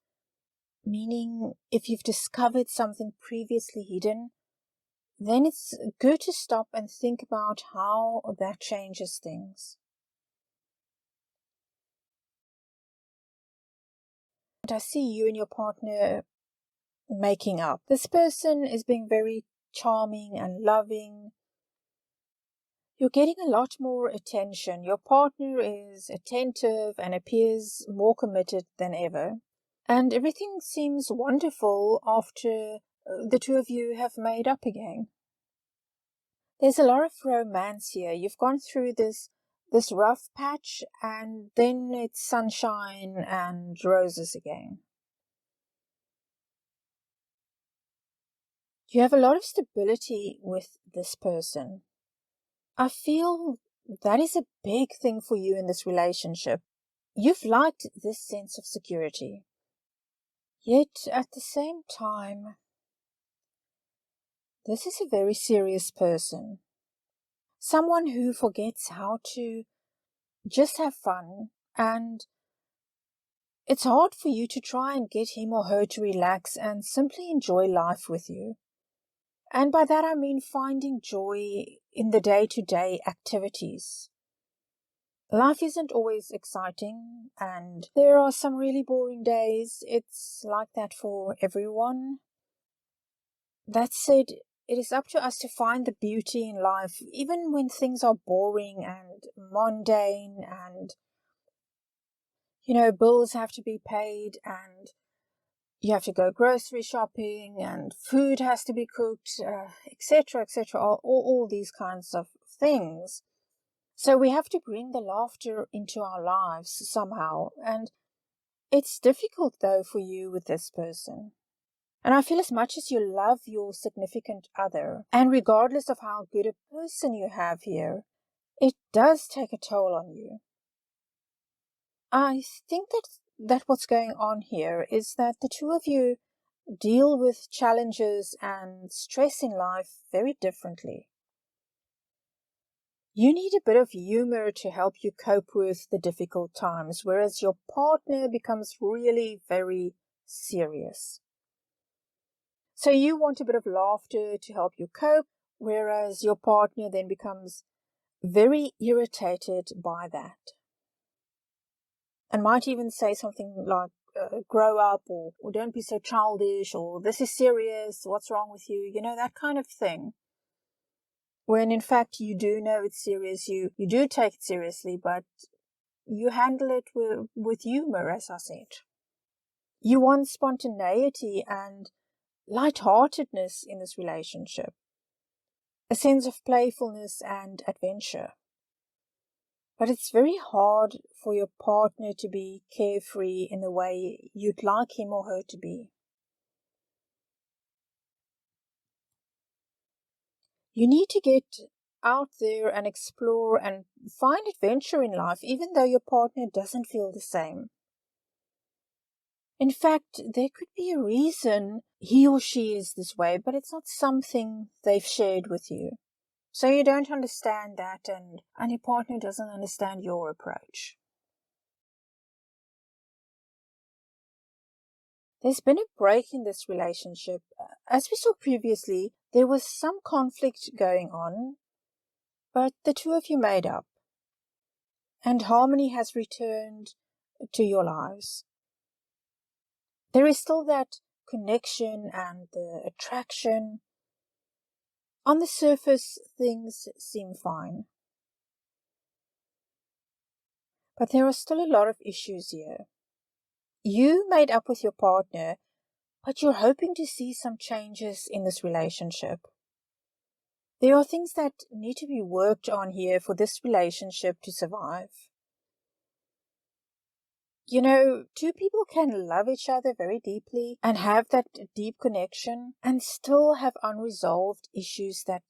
meaning if you've discovered something previously hidden, then it's good to stop and think about how that changes things. And I see you and your partner making up. This person is being very charming and loving. You're getting a lot more attention. Your partner is attentive and appears more committed than ever. And everything seems wonderful after the two of you have made up again. There's a lot of romance here. You've gone through this rough patch and then it's sunshine and roses again. You have a lot of stability with this person. I feel that is a big thing for you in this relationship. You've liked this sense of security. Yet at the same time, this is a very serious person. Someone who forgets how to just have fun, and it's hard for you to try and get him or her to relax and simply enjoy life with you. And by that I mean finding joy in the day-to-day activities. Life isn't always exciting, and there are some really boring days. It's like that for everyone. That said, it is up to us to find the beauty in life, even when things are boring and mundane and, bills have to be paid and You have to go grocery shopping and food has to be cooked, etc., etc., all these kinds of things. So we have to bring the laughter into our lives somehow. And it's difficult, though, for you with this person. And I feel as much as you love your significant other, and regardless of how good a person you have here, it does take a toll on you. I think that what's going on here is that the two of you deal with challenges and stress in life very differently. You need a bit of humor to help you cope with the difficult times, whereas your partner becomes really very serious. So you want a bit of laughter to help you cope, whereas your partner then becomes very irritated by that. And might even say something like, grow up, or don't be so childish, or this is serious, what's wrong with you, that kind of thing. When in fact you do know it's serious, you do take it seriously, but you handle it with humor, as I said. You want spontaneity and lightheartedness in this relationship, a sense of playfulness and adventure. But it's very hard for your partner to be carefree in the way you'd like him or her to be. You need to get out there and explore and find adventure in life, even though your partner doesn't feel the same. In fact, there could be a reason he or she is this way, but it's not something they've shared with you. So you don't understand that, and your partner doesn't understand your approach. There's been a break in this relationship. As we saw previously, there was some conflict going on, but the two of you made up, and harmony has returned to your lives. There is still that connection and the attraction. On the surface, things seem fine. But there are still a lot of issues here. You made up with your partner, but you're hoping to see some changes in this relationship. There are things that need to be worked on here for this relationship to survive. Two people can love each other very deeply and have that deep connection and still have unresolved issues that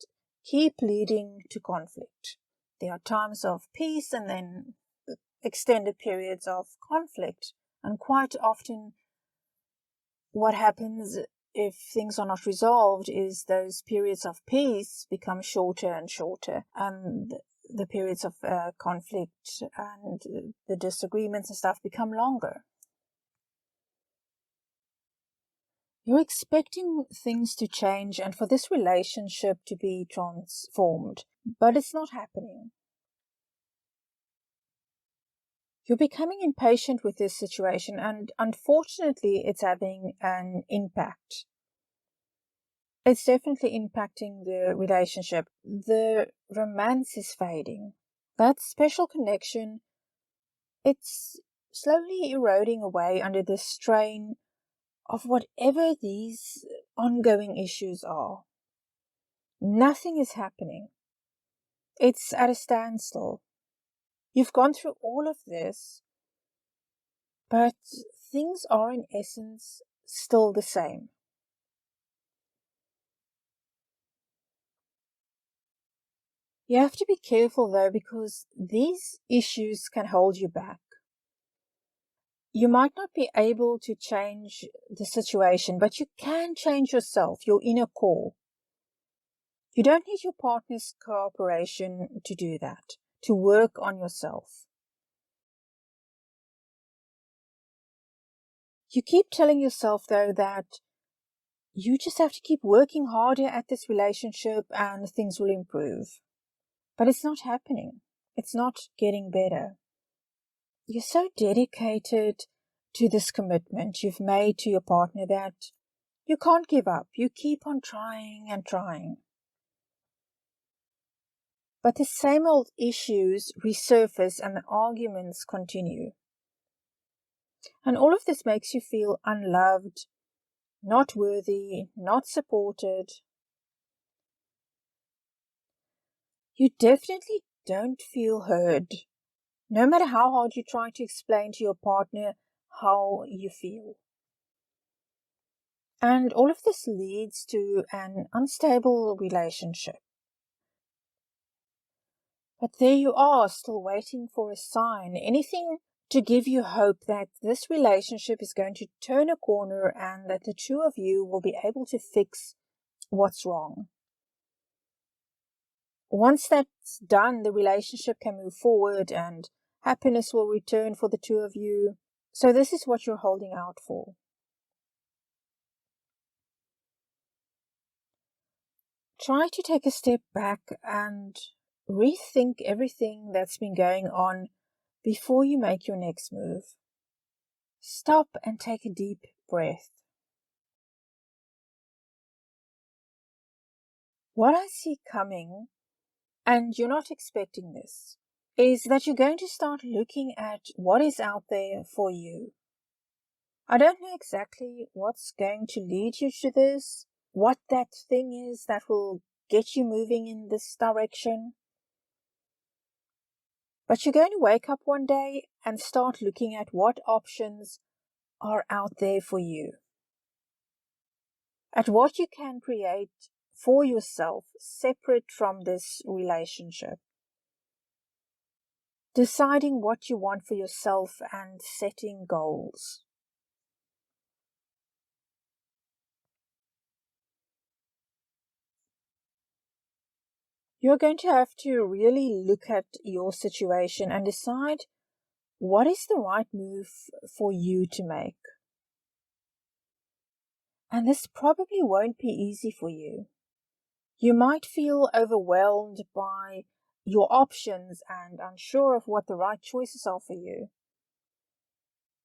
keep leading to conflict. There are times of peace and then extended periods of conflict. And quite often what happens if things are not resolved is those periods of peace become shorter and shorter, and the periods of conflict and the disagreements and stuff become longer. You're expecting things to change and for this relationship to be transformed, but it's not happening. You're becoming impatient with this situation, and unfortunately, it's having an impact. It's definitely impacting the relationship. The romance is fading. That special connection, it's slowly eroding away under the strain of whatever these ongoing issues are. Nothing is happening. It's at a standstill. You've gone through all of this, but things are in essence still the same. You have to be careful though, because these issues can hold you back. You might not be able to change the situation, but you can change yourself, your inner core. You don't need your partner's cooperation to do that, to work on yourself. You keep telling yourself, though, that you just have to keep working harder at this relationship and things will improve. But it's not happening. It's not getting better. You're so dedicated to this commitment you've made to your partner that you can't give up. You keep on trying and trying. But the same old issues resurface and the arguments continue. And all of this makes you feel unloved, not worthy, not supported. You definitely don't feel heard, no matter how hard you try to explain to your partner how you feel. And all of this leads to an unstable relationship. But there you are, still waiting for a sign, anything to give you hope that this relationship is going to turn a corner and that the two of you will be able to fix what's wrong. Once that's done, the relationship can move forward and happiness will return for the two of you. So this is what you're holding out for. Try to take a step back and rethink everything that's been going on before you make your next move. Stop and take a deep breath. What I see coming, and you're not expecting this, is that you're going to start looking at what is out there for you. I don't know exactly what's going to lead you to this, what that thing is that will get you moving in this direction. But you're going to wake up one day and start looking at what options are out there for you, at what you can create for yourself separate from this relationship. Deciding what you want for yourself and setting goals. You're going to have to really look at your situation and decide what is the right move for you to make. And this probably won't be easy for you. You might feel overwhelmed by your options and unsure of what the right choices are for you.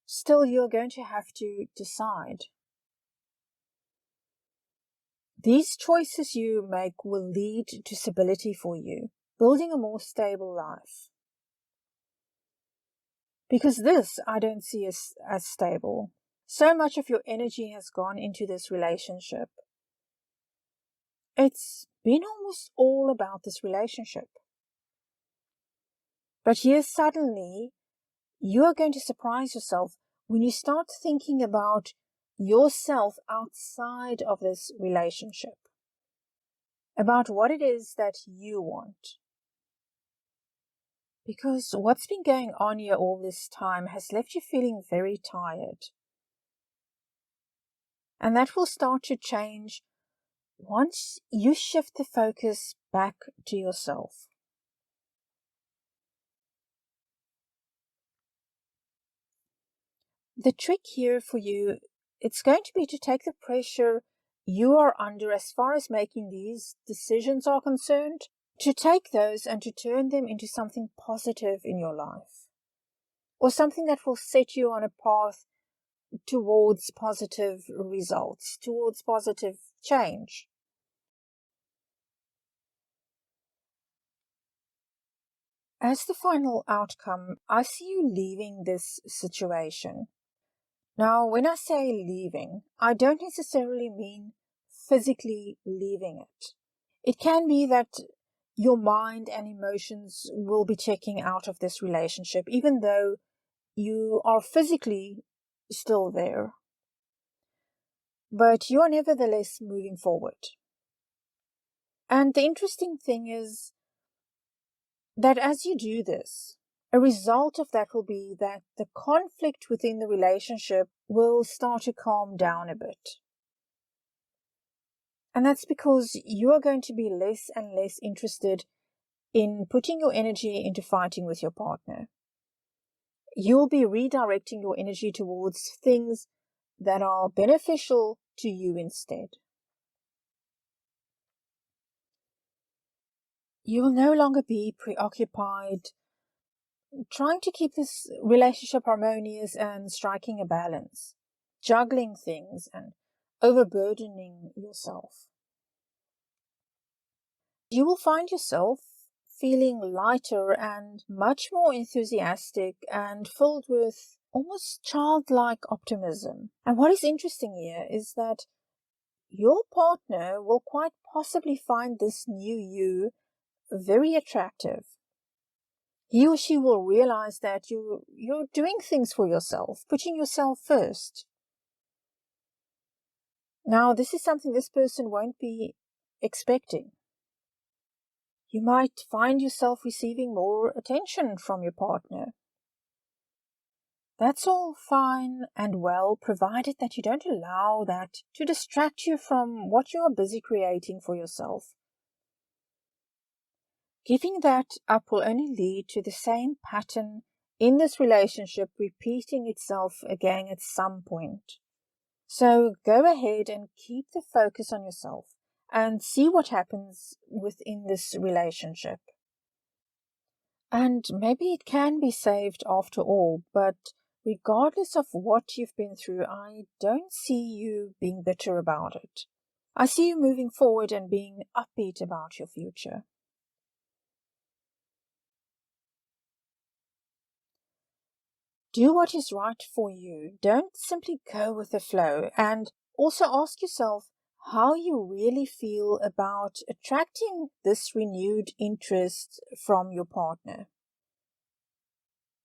Still, you're going to have to decide. These choices you make will lead to stability for you, building a more stable life. Because this I don't see as stable. So much of your energy has gone into this relationship. It's been almost all about this relationship. But here suddenly, you are going to surprise yourself when you start thinking about yourself outside of this relationship, about what it is that you want. Because what's been going on here all this time has left you feeling very tired. And that will start to change once you shift the focus back to yourself. The trick here for you, it's going to be to take the pressure you are under as far as making these decisions are concerned, to take those and to turn them into something positive in your life, or something that will set you on a path towards positive results, towards positive change. As the final outcome, I see you leaving this situation. Now, when I say leaving, I don't necessarily mean physically leaving it. It can be that your mind and emotions will be checking out of this relationship, even though you are physically still there. But you are nevertheless moving forward. And the interesting thing is that as you do this, a result of that will be that the conflict within the relationship will start to calm down a bit. And that's because you are going to be less and less interested in putting your energy into fighting with your partner. You'll be redirecting your energy towards things that are beneficial to you instead. You will no longer be preoccupied trying to keep this relationship harmonious and striking a balance, juggling things and overburdening yourself. You will find yourself feeling lighter and much more enthusiastic and filled with almost childlike optimism. And what is interesting here is that your partner will quite possibly find this new you very attractive. He or she will realize that you're doing things for yourself, putting yourself first. Now, this is something this person won't be expecting. You might find yourself receiving more attention from your partner. That's all fine and well, provided that you don't allow that to distract you from what you are busy creating for yourself. Giving that up will only lead to the same pattern in this relationship repeating itself again at some point. So go ahead and keep the focus on yourself and see what happens within this relationship. And maybe it can be saved after all, but regardless of what you've been through, I don't see you being bitter about it. I see you moving forward and being upbeat about your future. Do what is right for you. Don't simply go with the flow. And also ask yourself how you really feel about attracting this renewed interest from your partner.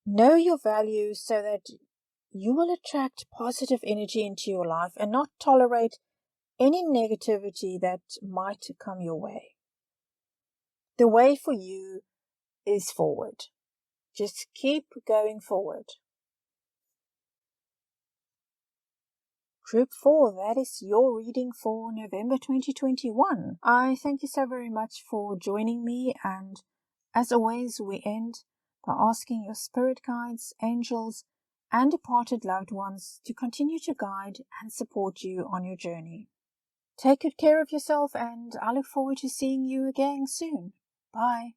Know your values so that you will attract positive energy into your life and not tolerate any negativity that might come your way. The way for you is forward. Just keep going forward. Group 4, that is your reading for November 2021. I thank you so very much for joining me, and as always, we end by asking your spirit guides, angels, and departed loved ones to continue to guide and support you on your journey. Take good care of yourself, and I look forward to seeing you again soon. Bye.